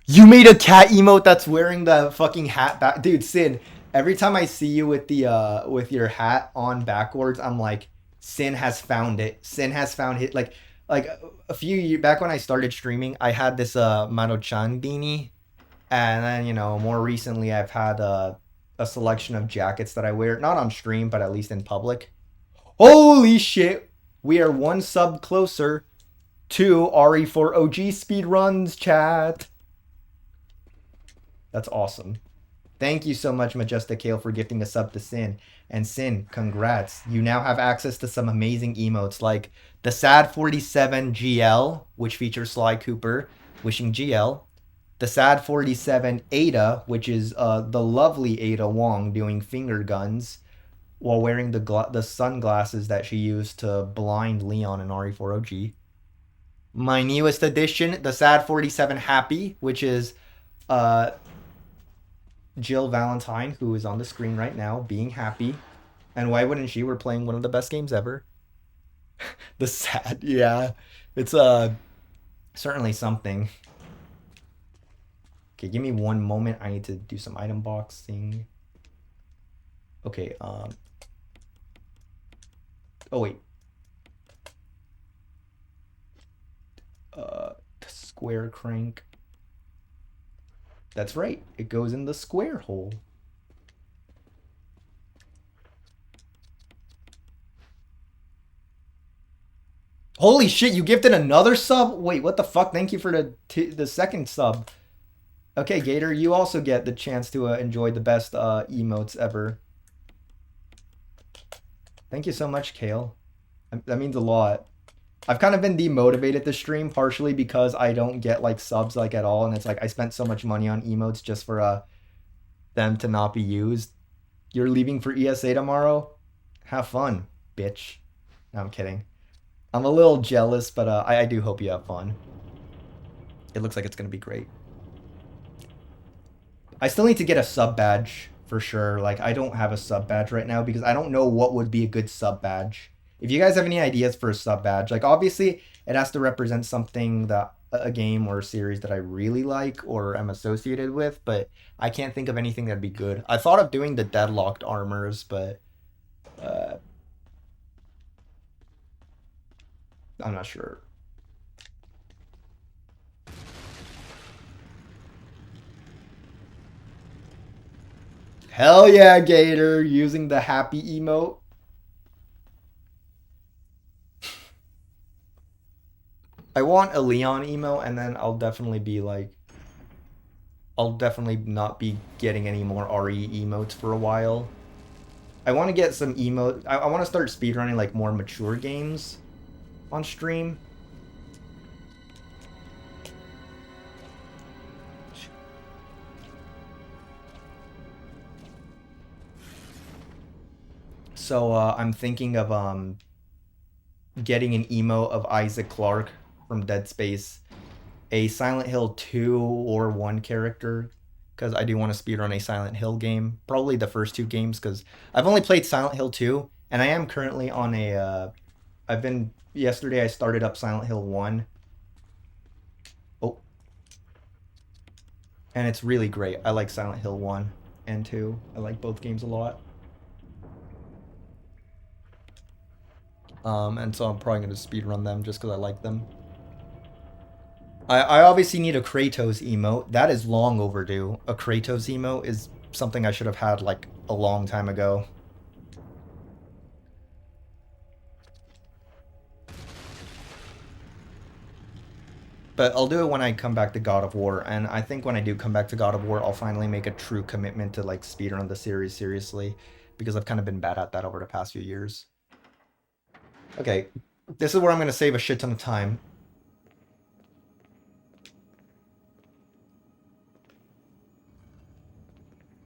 You made a cat emote that's wearing the fucking hat back. Dude, Sin, every time I see you with the with your hat on backwards, I'm like, Sin has found it. Sin has found it. Like a few years back when I started streaming, I had this Mano-chan beanie. And then, more recently I've had a selection of jackets that I wear, not on stream, but at least in public. Holy shit! We are one sub closer to RE4OG speedruns, chat. That's awesome. Thank you so much, Majestic Kale, for gifting a sub to Sin. And Sin, congrats. You now have access to some amazing emotes like the Sad 47 GL, which features Sly Cooper wishing GL. The Sad 47 Ada, which is the lovely Ada Wong doing finger guns while wearing the sunglasses that she used to blind Leon in RE4OG. My newest addition, the Sad 47 Happy, which is uh, Jill Valentine, who is on the screen right now, being happy. And why wouldn't she? We're playing one of the best games ever. The sad, yeah. It's certainly something. Okay, give me one moment. I need to do some item boxing. Okay, oh wait. Square crank. That's right. It goes in the square hole. Holy shit, you gifted another sub? Wait, what the fuck? Thank you for the second sub. Okay, Gator, you also get the chance to enjoy the best emotes ever. Thank you so much, Kale. That means a lot. I've kind of been demotivated to stream partially because I don't get like subs like at all, and it's like I spent so much money on emotes just for them to not be used. You're leaving for ESA tomorrow? Have fun, bitch. No, I'm kidding. I'm a little jealous, but I do hope you have fun. It looks like it's gonna be great. I still need to get a sub badge for sure. Like, I don't have a sub badge right now because I don't know what would be a good sub badge. If you guys have any ideas for a sub badge, like obviously it has to represent something that a game or a series that I really like or am associated with, but I can't think of anything that'd be good. I thought of doing the deadlocked armors, but I'm not sure. Hell yeah, Gator, using the happy emote. I want a Leon emo, and then I'll definitely be like, I'll definitely not be getting any more RE emotes for a while. I want to get some emote. I want to start speedrunning like more mature games on stream. So I'm thinking of getting an emo of Isaac Clarke from Dead Space, a Silent Hill 2 or 1 character, because I do want to speedrun a Silent Hill game. Probably the first 2 games, because I've only played Silent Hill 2, and I am currently on a... yesterday I started up Silent Hill 1. Oh. And it's really great. I like Silent Hill 1 and 2. I like both games a lot. And so I'm probably going to speedrun them just because I like them. I obviously need a Kratos emote. That is long overdue. A Kratos emote is something I should have had like a long time ago. But I'll do it when I come back to God of War, and I think when I do come back to God of War, I'll finally make a true commitment to like speedrun the series seriously, because I've kind of been bad at that over the past few years. Okay, this is where I'm going to save a shit ton of time.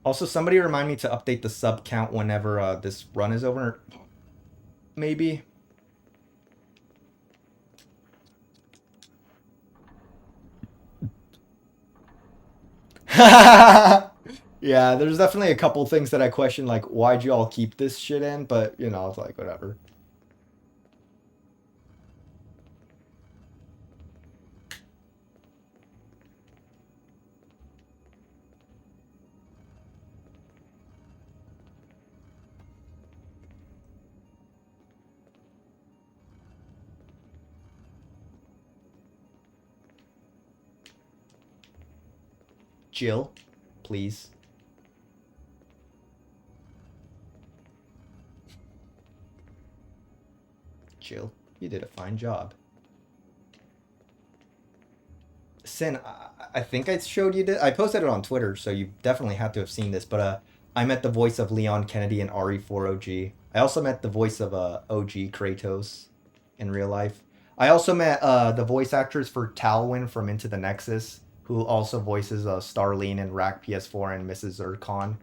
Also, somebody remind me to update the sub count whenever this run is over. Maybe. Yeah, there's definitely a couple things that I question, like, why'd you all keep this shit in? But, you know, it's like, whatever. Jill, please. Jill, you did a fine job. Sin, I think I showed you this. I posted it on Twitter, so you definitely had to have seen this. But I met the voice of Leon Kennedy in RE4 OG. I also met the voice of OG Kratos in real life. I also met the voice actress for Talwyn from Into the Nexus, who also voices Starlene in Rack PS4 and Mrs. Zircon.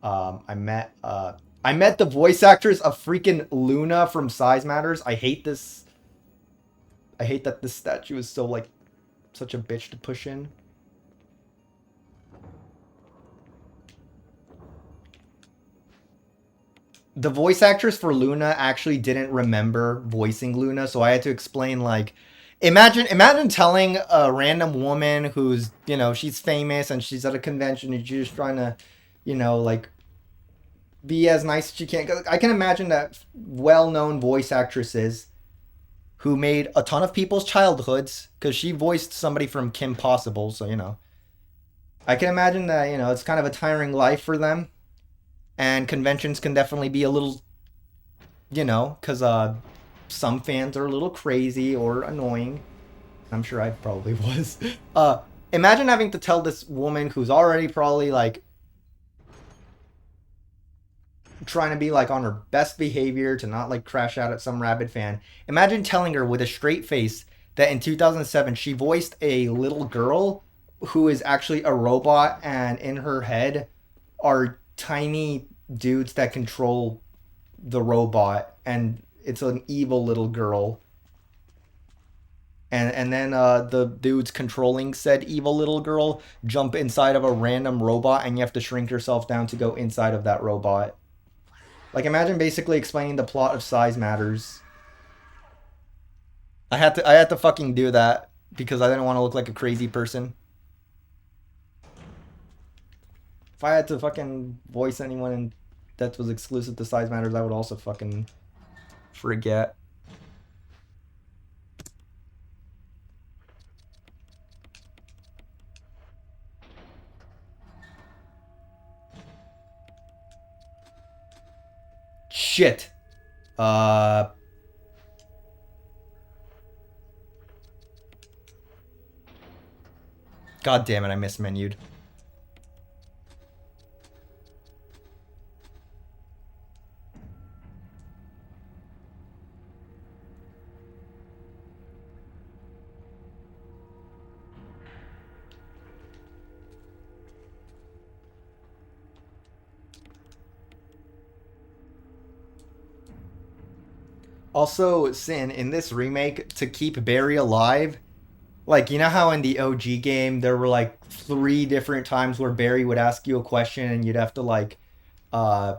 I met the voice actress of freaking Luna from Size Matters. I hate this. I hate that this statue is so like such a bitch to push in. The voice actress for Luna actually didn't remember voicing Luna, so I had to explain like Imagine telling a random woman who's, she's famous and she's at a convention and she's just trying to, like be as nice as she can. 'Cause I can imagine that well-known voice actresses who made a ton of people's childhoods because she voiced somebody from Kim Possible, so I can imagine that it's kind of a tiring life for them, and conventions can definitely be a little, because some fans are a little crazy or annoying. I'm sure I probably was. Imagine having to tell this woman who's already probably like trying to be like on her best behavior to not like crash out at some rabid fan. Imagine telling her with a straight face that in 2007 she voiced a little girl who is actually a robot, and in her head are tiny dudes that control the robot, and it's an evil little girl. And then the dudes controlling said evil little girl jump inside of a random robot, and you have to shrink yourself down to go inside of that robot. Like, imagine basically explaining the plot of Size Matters. I had to fucking do that because I didn't want to look like a crazy person. If I had to fucking voice anyone and that was exclusive to Size Matters, I would also fucking forget. Shit. Uh. God damn it, I mismenued. Also, Sin, in this remake, to keep Barry alive, like, you know how in the OG game there were like 3 different times where Barry would ask you a question and you'd have to like, uh,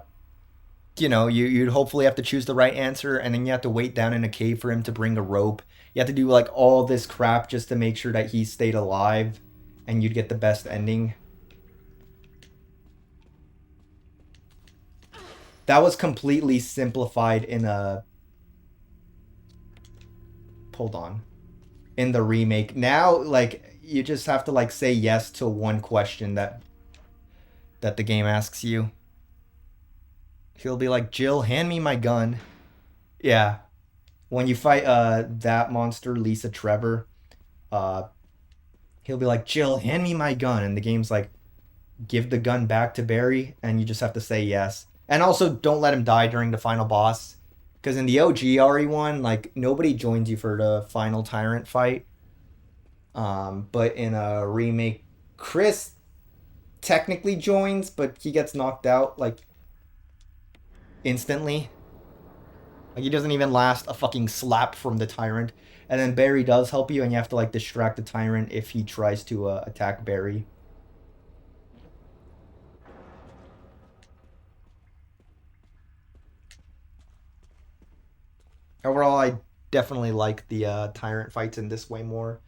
you'd hopefully have to choose the right answer, and then you have to wait down in a cave for him to bring a rope. You have to do like all this crap just to make sure that he stayed alive, and you'd get the best ending. That was completely simplified in a. Hold on. In the remake. Now, like, you just have to like say yes to one question that the game asks you. He'll be like, Jill, hand me my gun. Yeah. When you fight that monster, Lisa Trevor, uh he'll be like, Jill, hand me my gun, and the game's like, give the gun back to Barry, and you just have to say yes. And also don't let him die during the final boss. Because in the OG RE1, like, nobody joins you for the final tyrant fight. But in a remake, Chris technically joins, but he gets knocked out, like, instantly. Like, he doesn't even last a fucking slap from the tyrant. And then Barry does help you, and you have to, like, distract the tyrant if he tries to attack Barry. Overall, I definitely like the tyrant fights in this way more.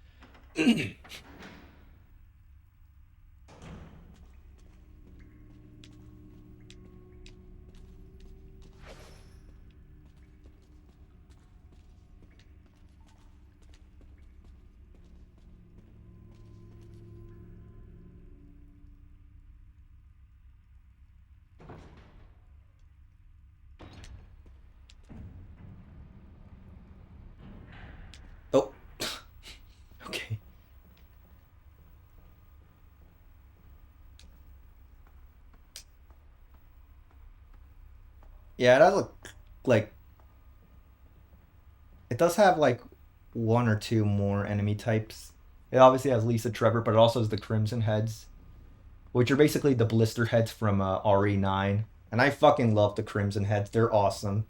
Oh. Okay. Yeah, it does look like it does have like 1 or 2 more enemy types. It obviously has Lisa Trevor, but it also has the Crimson Heads, which are basically the Blister Heads from RE9. And I fucking love the Crimson Heads. They're awesome.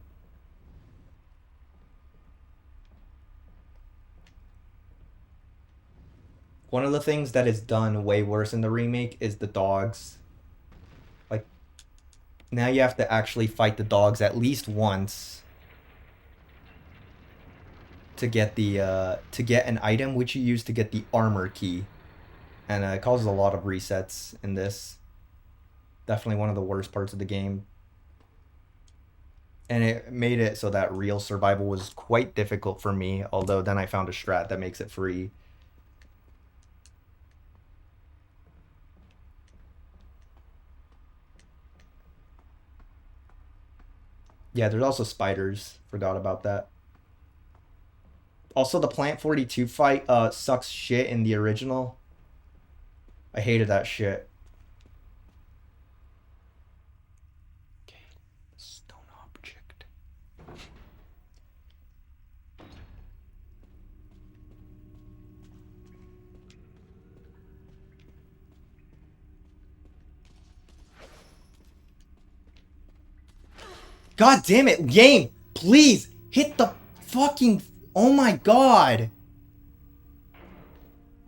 One of the things that is done way worse in the remake is the dogs. Like, now you have to actually fight the dogs at least once. to get an item which you use to get the armor key, and it causes a lot of resets in this. Definitely one of the worst parts of the game, and it made it so that real survival was quite difficult for me. Although then I found a strat that makes it free. Yeah, there's also spiders. Forgot about that. Also, the Plant 42 fight sucks shit in the original. I hated that shit. Okay, stone object. God damn it, game! Please hit the fucking. Oh my god!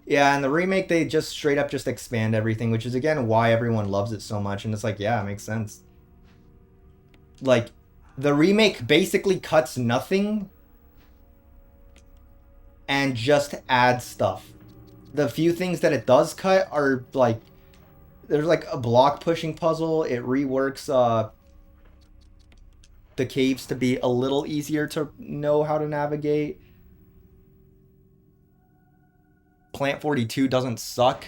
Yeah, and the remake, they just straight up just expand everything, which is again why everyone loves it so much. And it's like, yeah, it makes sense. Like, the remake basically cuts nothing and just adds stuff. The few things that it does cut are like, there's like a block pushing puzzle. It reworks the caves to be a little easier to know how to navigate. Plant 42 doesn't suck.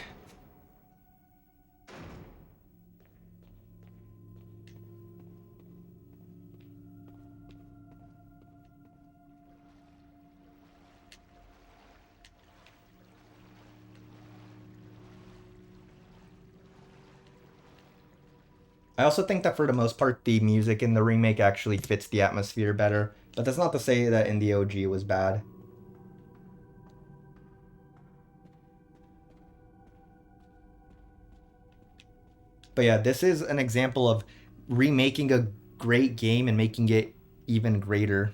I also think that for the most part, the music in the remake actually fits the atmosphere better. But that's not to say that in the OG it was bad. But yeah, this is an example of remaking a great game and making it even greater.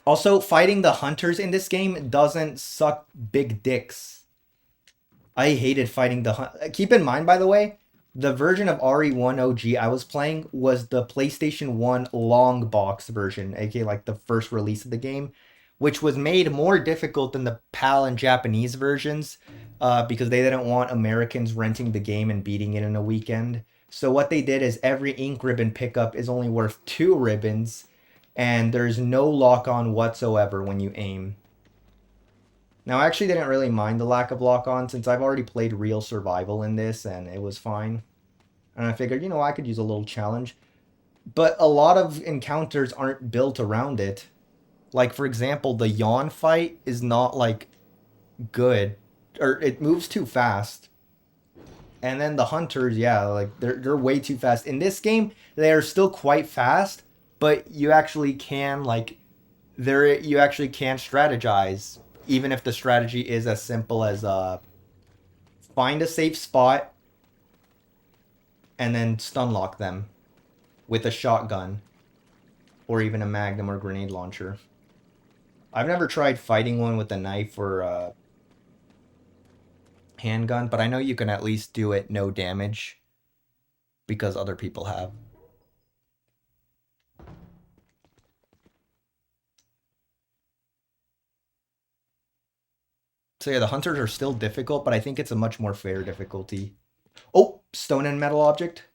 Also, fighting the hunters in this game doesn't suck big dicks. I hated fighting the hunt. Keep in mind, by the way, the version of RE1 OG I was playing was the PlayStation 1 long box version, aka like the first release of the game, which was made more difficult than the PAL and Japanese versions because they didn't want Americans renting the game and beating it in a weekend. So what they did is every ink ribbon pickup is only worth 2 ribbons, and there's no lock on whatsoever when you aim. Now, I actually didn't really mind the lack of lock on since I've already played real survival in this and it was fine. And I figured, you know, I could use a little challenge. But a lot of encounters aren't built around it. Like, for example, the yawn fight is not, like, good. Or it moves too fast. And then the hunters, yeah, like, they're way too fast. In this game, they are still quite fast, but you actually can, like, you actually can strategize, even if the strategy is as simple as find a safe spot and then stun lock them with a shotgun or even a magnum or grenade launcher. I've never tried fighting one with a knife or a handgun, but I know you can at least do it no damage because other people have. So yeah, the hunters are still difficult, but I think it's a much more fair difficulty. Oh, stone and metal object.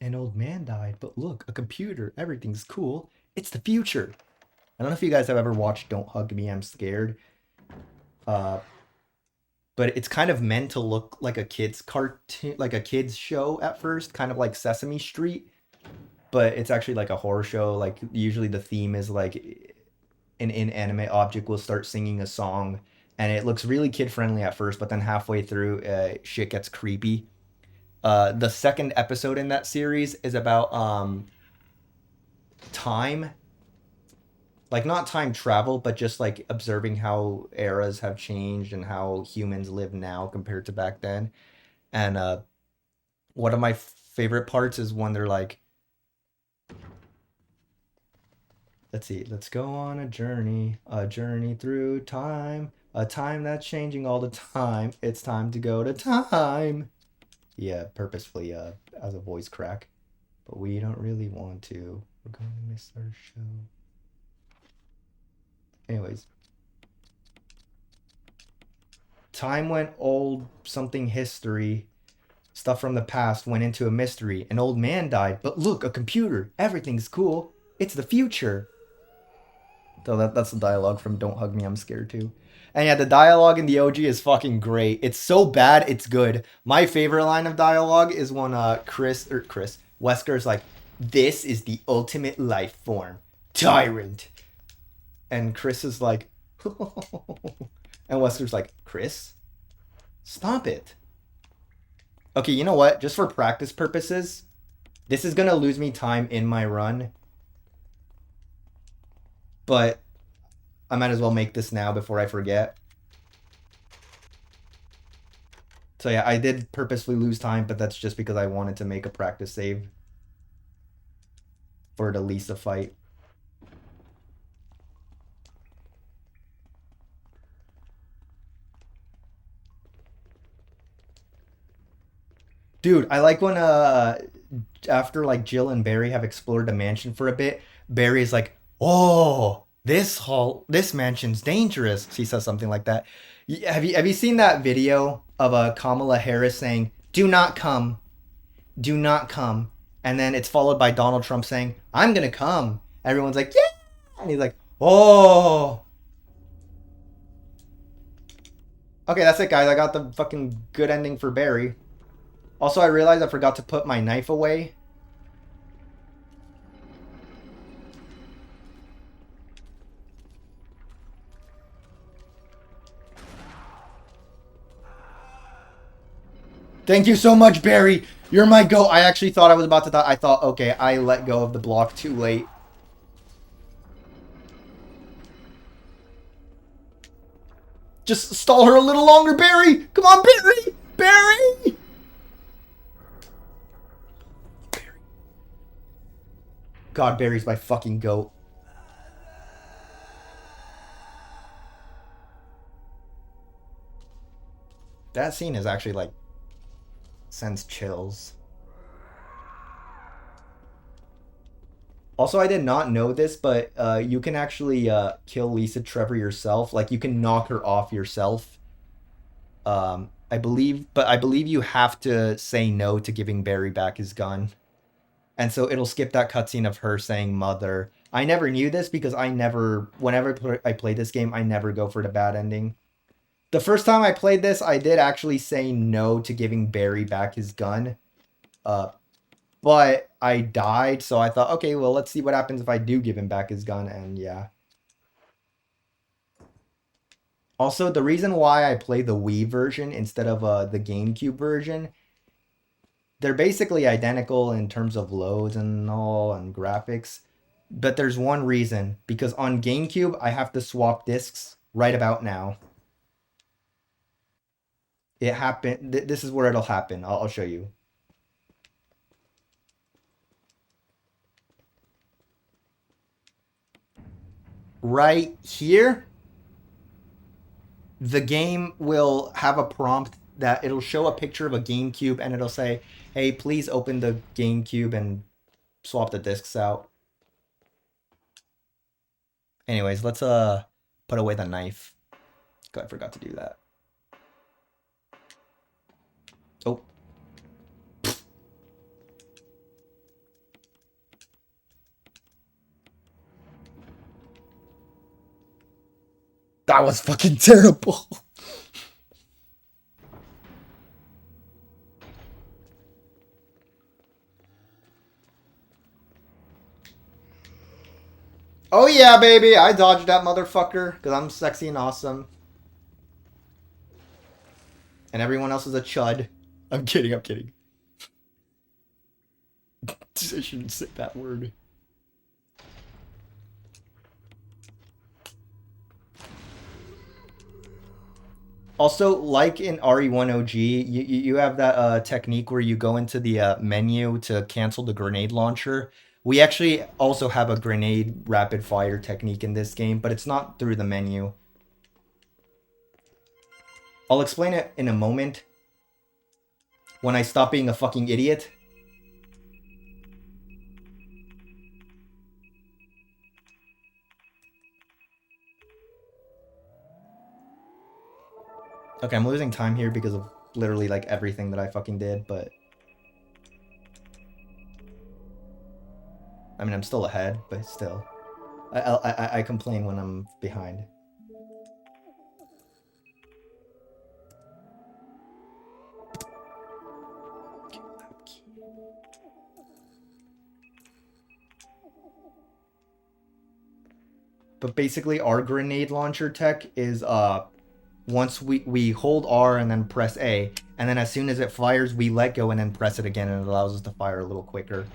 An old man died, but look, a computer, everything's cool. It's the future. I don't know if you guys have ever watched Don't Hug Me, I'm Scared. Uh, but it's kind of meant to look like a kid's cartoon, like a kid's show at first, kind of like Sesame Street, but it's actually like a horror show. Like usually the theme is like an inanimate object will start singing a song and it looks really kid friendly at first, but then halfway through, shit gets creepy. The second episode in that series is about time, like not time travel, but just like observing how eras have changed and how humans live now compared to back then. And one of my favorite parts is when they're like, let's see, let's go on a journey through time, a time that's changing all the time. It's time to go to time. Yeah, purposefully as a voice crack, but we don't really want to. We're going to miss our show. Anyways, time went old, something history. Stuff from the past went into a mystery. An old man died, but look, a computer. Everything's cool. It's the future. So that's the dialogue from Don't Hug Me, I'm Scared Too. And yeah, the dialogue in the OG is fucking great. It's so bad, it's good. My favorite line of dialogue is when Wesker's like, "This is the ultimate life form. Tyrant." And Chris is like, and Wesker's like, "Chris? Stop it." Okay, you know what? Just for practice purposes, this is gonna lose me time in my run. But I might as well make this now before I forget. So yeah, I did purposely lose time, but that's just because I wanted to make a practice save for the Lisa fight. Dude, I like when after like Jill and Barry have explored the mansion for a bit, Barry's like, "Oh, this mansion's dangerous." She says something like that. Have you seen that video of Kamala Harris saying, "Do not come, do not come," and then it's followed by Donald Trump saying, "I'm gonna come." Everyone's like, "Yeah," and he's like, "Oh." Okay, that's it, guys. I got the fucking good ending for Barry. Also, I realized I forgot to put my knife away. Thank you so much, Barry. You're my goat. I actually thought I was about to die. I thought, okay, I let go of the block too late. Just stall her a little longer, Barry. Come on, Barry. Barry. God, Barry's my fucking goat. That scene is actually like sends chills. Also, I did not know this, but you can actually kill Lisa Trevor yourself. Like, you can knock her off yourself. I believe you have to say no to giving Barry back his gun. And so it'll skip that cutscene of her saying mother. I never knew this because whenever I play this game, I never go for the bad ending. The first time I played this, I did actually say no to giving Barry back his gun. But I died, so I thought, okay, well, let's see what happens if I do give him back his gun, and yeah. Also, the reason why I play the Wii version instead of the GameCube version, they're basically identical in terms of loads and all and graphics. But there's one reason, because on GameCube, I have to swap discs right about now. It happened. This is where it'll happen. I'll show you. Right here, the game will have a prompt that it'll show a picture of a GameCube and it'll say, "Hey, please open the GameCube and swap the discs out." Anyways, let's put away the knife. God, I forgot to do that. Oh. That was fucking terrible. Oh yeah, baby. I dodged that motherfucker because I'm sexy and awesome. And everyone else is a chud. I'm kidding, I'm kidding. I shouldn't say that word. Also, like in RE1OG, you have that technique where you go into the menu to cancel the grenade launcher. We actually also have a grenade rapid fire technique in this game, but it's not through the menu. I'll explain it in a moment when I stop being a fucking idiot. Okay, I'm losing time here because of literally like everything that I fucking did, but I mean I'm still ahead, but still, I complain when I'm behind. But basically, our grenade launcher tech is once we hold R and then press A, and then as soon as it fires, we let go and then press it again, and it allows us to fire a little quicker.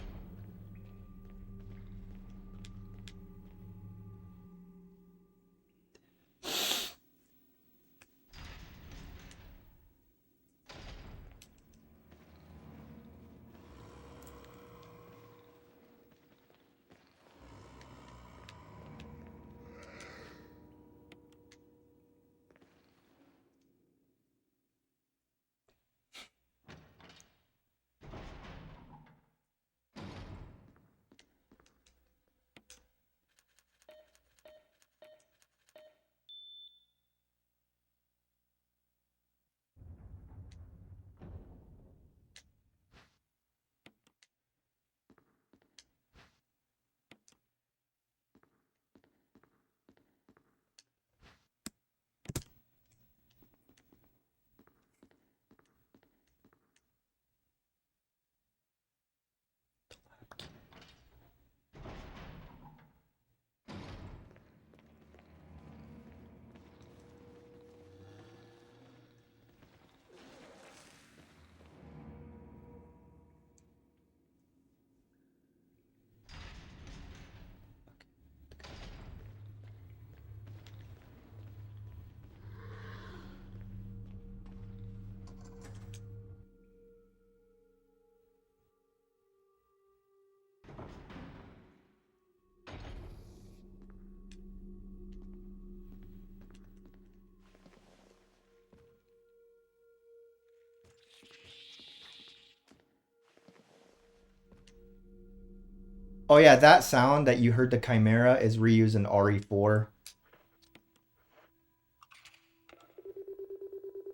Oh yeah, that sound that you heard the Chimera is reused in RE4.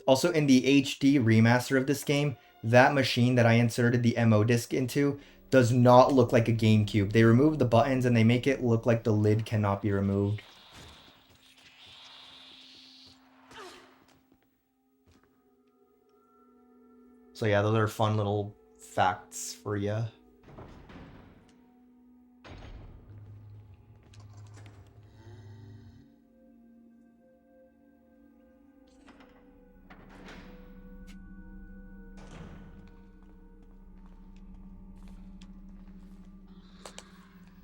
Also, in the HD remaster of this game, that machine that I inserted the MO disc into does not look like a GameCube. They remove the buttons and they make it look like the lid cannot be removed. So yeah, those are fun little facts for you.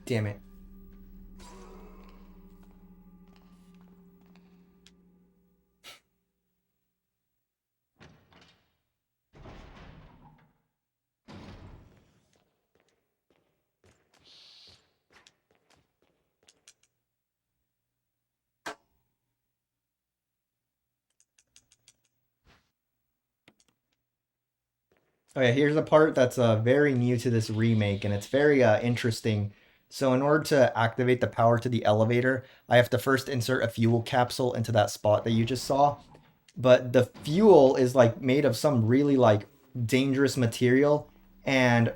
Damn it. Oh yeah, here's a part that's very new to this remake, and it's very interesting. So in order to activate the power to the elevator, I have to first insert a fuel capsule into that spot that you just saw. But the fuel is like made of some really like dangerous material, and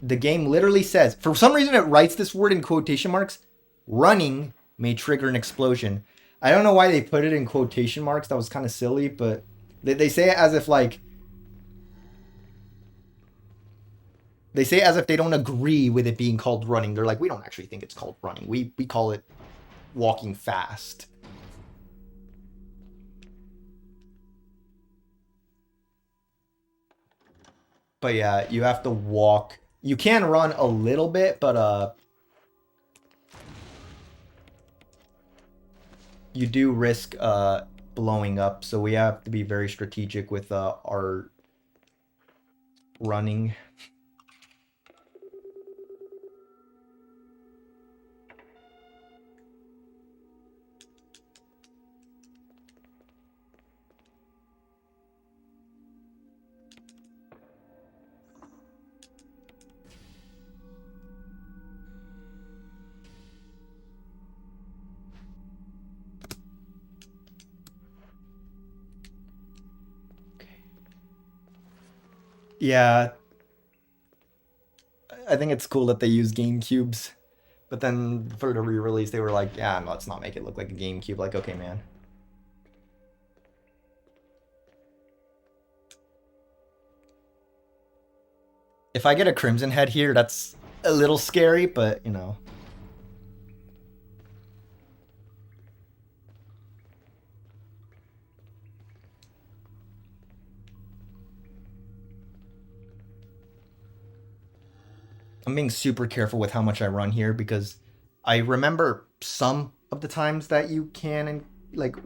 the game literally says, for some reason it writes this word in quotation marks, running may trigger an explosion. I don't know why they put it in quotation marks. That was kind of silly, but they say it as if like they say it as if they don't agree with it being called running. They're like, we don't actually think it's called running. We call it walking fast. But yeah, you have to walk. You can run a little bit, but you do risk blowing up. So we have to be very strategic with our running. Yeah, I think it's cool that they use GameCubes. But then for the re-release, they were like, yeah, no, let's not make it look like a GameCube. Like, okay, man. If I get a Crimson Head here, that's a little scary, but, you know. I'm being super careful with how much I run here because I remember some of the times that you can, and like,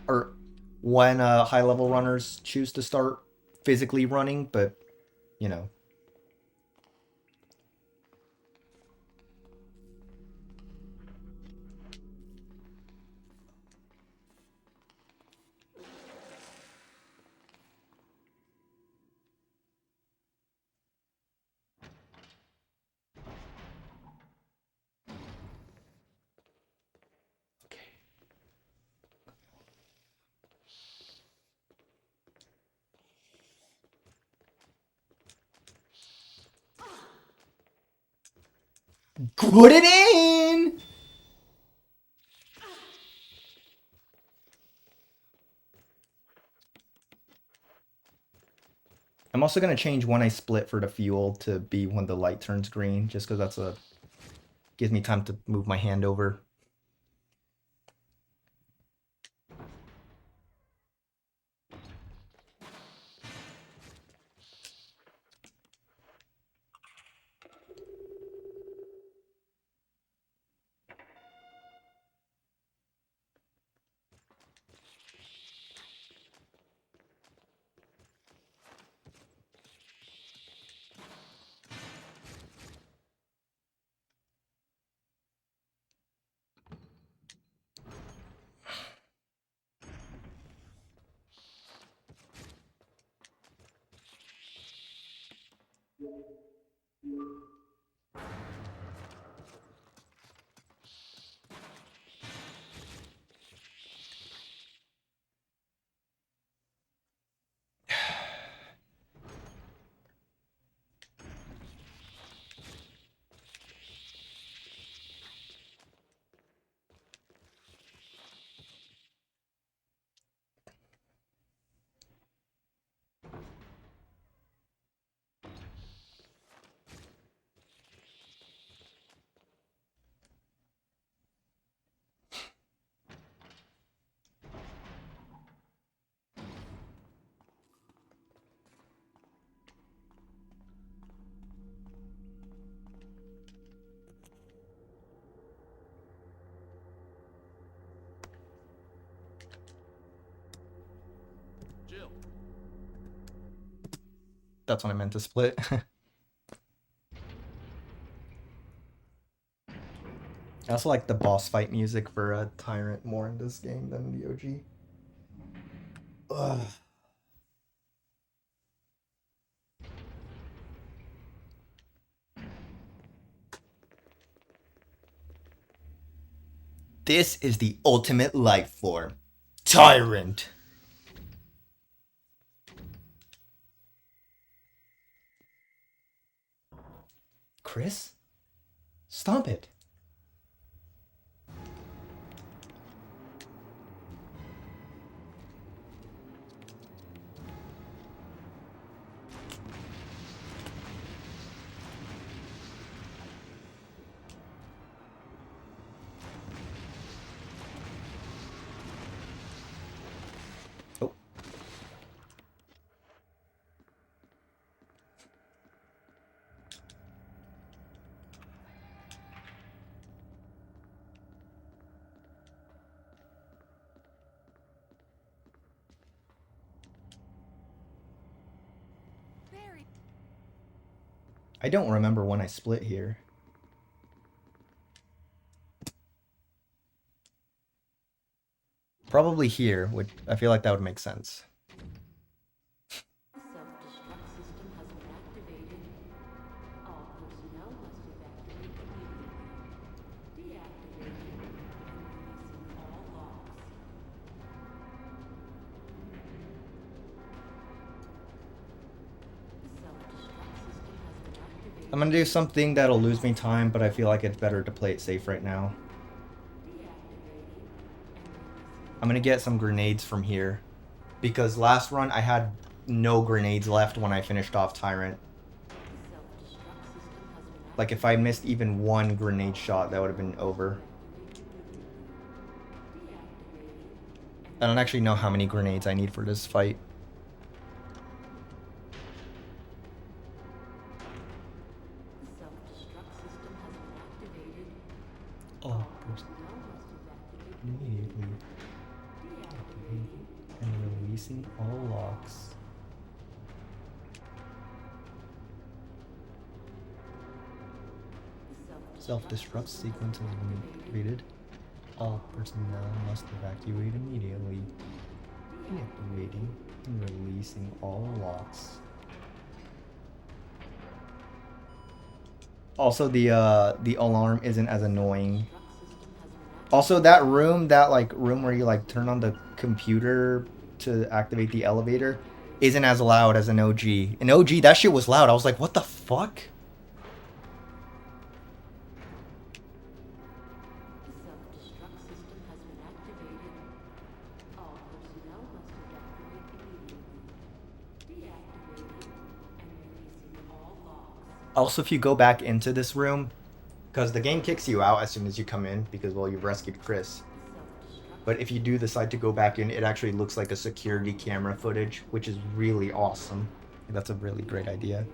or when high level runners choose to start physically running, but, you know. Put it in! I'm also going to change when I split for the fuel to be when the light turns green, just because that's a... gives me time to move my hand over. Jill. That's what I meant to split. I also like the boss fight music for a Tyrant more in this game than the OG. Ugh. This is the ultimate life form. Tyrant! Chris? Stop it. Oh. Very. I don't remember when I split here. Probably here. Would I feel like that would make sense. The self-destruct system has been activated. All personnel must evacuate immediately. Deactivating and releasing all locks. The self-destruct system has been activated. I'm gonna do something that'll lose me time, but I feel like it's better to play it safe right now. I'm gonna get some grenades from here. Because last run I had no grenades left when I finished off Tyrant. Like if I missed even one grenade shot, that would have been over. I don't actually know how many grenades I need for this fight. Oh, immediately activating and releasing all locks. Self-destruct sequence has been activated. All personnel must evacuate immediately. Deactivating and releasing all locks. Also, the alarm isn't as annoying. Also, that room where you like turn on the computer to activate the elevator, isn't as loud as an OG. In OG, that shit was loud. I was like, what the fuck? Also, if you go back into this room, because the game kicks you out as soon as you come in, because, well, you've rescued Chris. But if you do decide to go back in, it actually looks like a security camera footage, which is really awesome. That's a really great idea.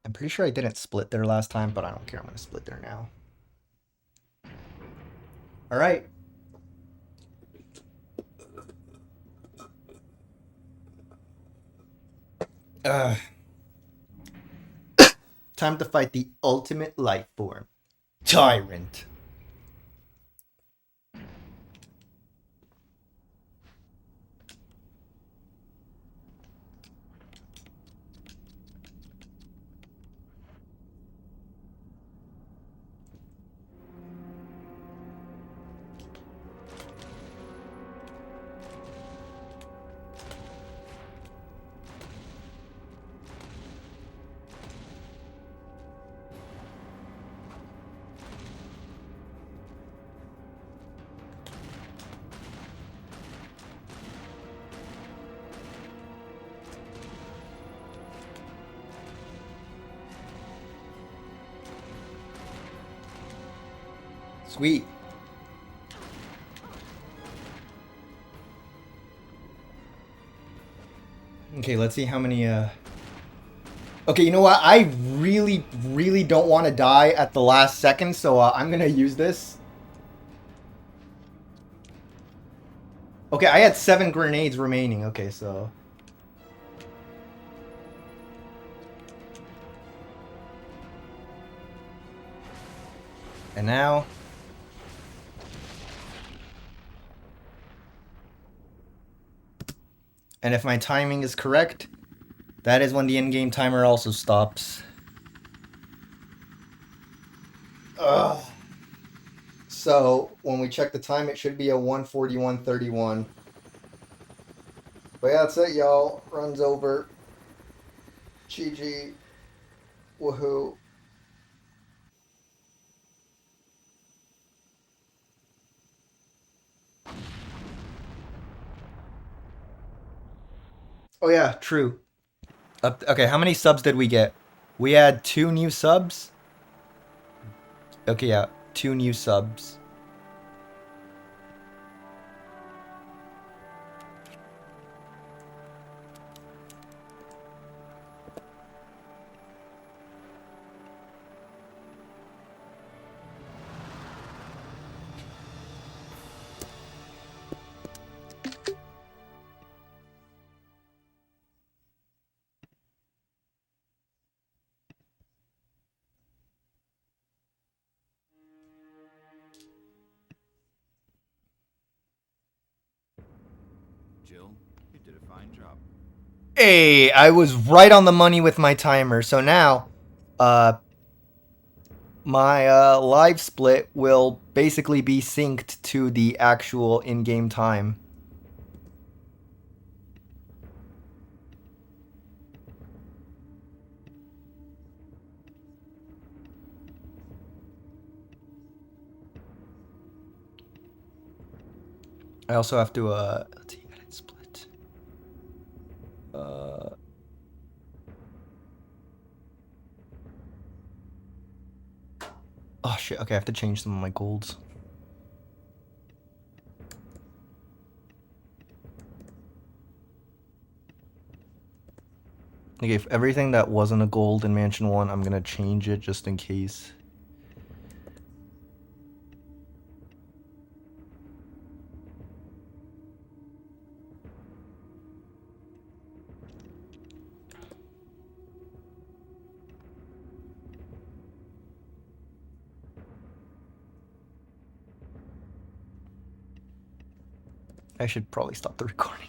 I'm pretty sure I didn't split there last time, but I don't care. I'm going to split there now. All right. Time to fight the ultimate life form, Tyrant. Sweet. Okay, let's see how many, Okay, you know what? I really, really don't want to die at the last second, so I'm gonna use this. Okay, I had 7 grenades remaining. Okay, so... And now... And if my timing is correct, that is when the in-game timer also stops. Ugh. So, when we check the time, it should be a 1:41:31. But yeah, that's it, y'all. Runs over. GG. Woohoo. Oh yeah, true. Okay, how many subs did we get? We had 2 new subs. Okay, yeah, 2 new subs. Jill, you did a fine job. Hey, I was right on the money with my timer. So now, my live split will basically be synced to the actual in-game time. I also have to let's see, edit split. Oh shit, okay, I have to change some of my golds. Okay, if everything that wasn't a gold in Mansion 1, I'm gonna change it just in case. I should probably stop the recording.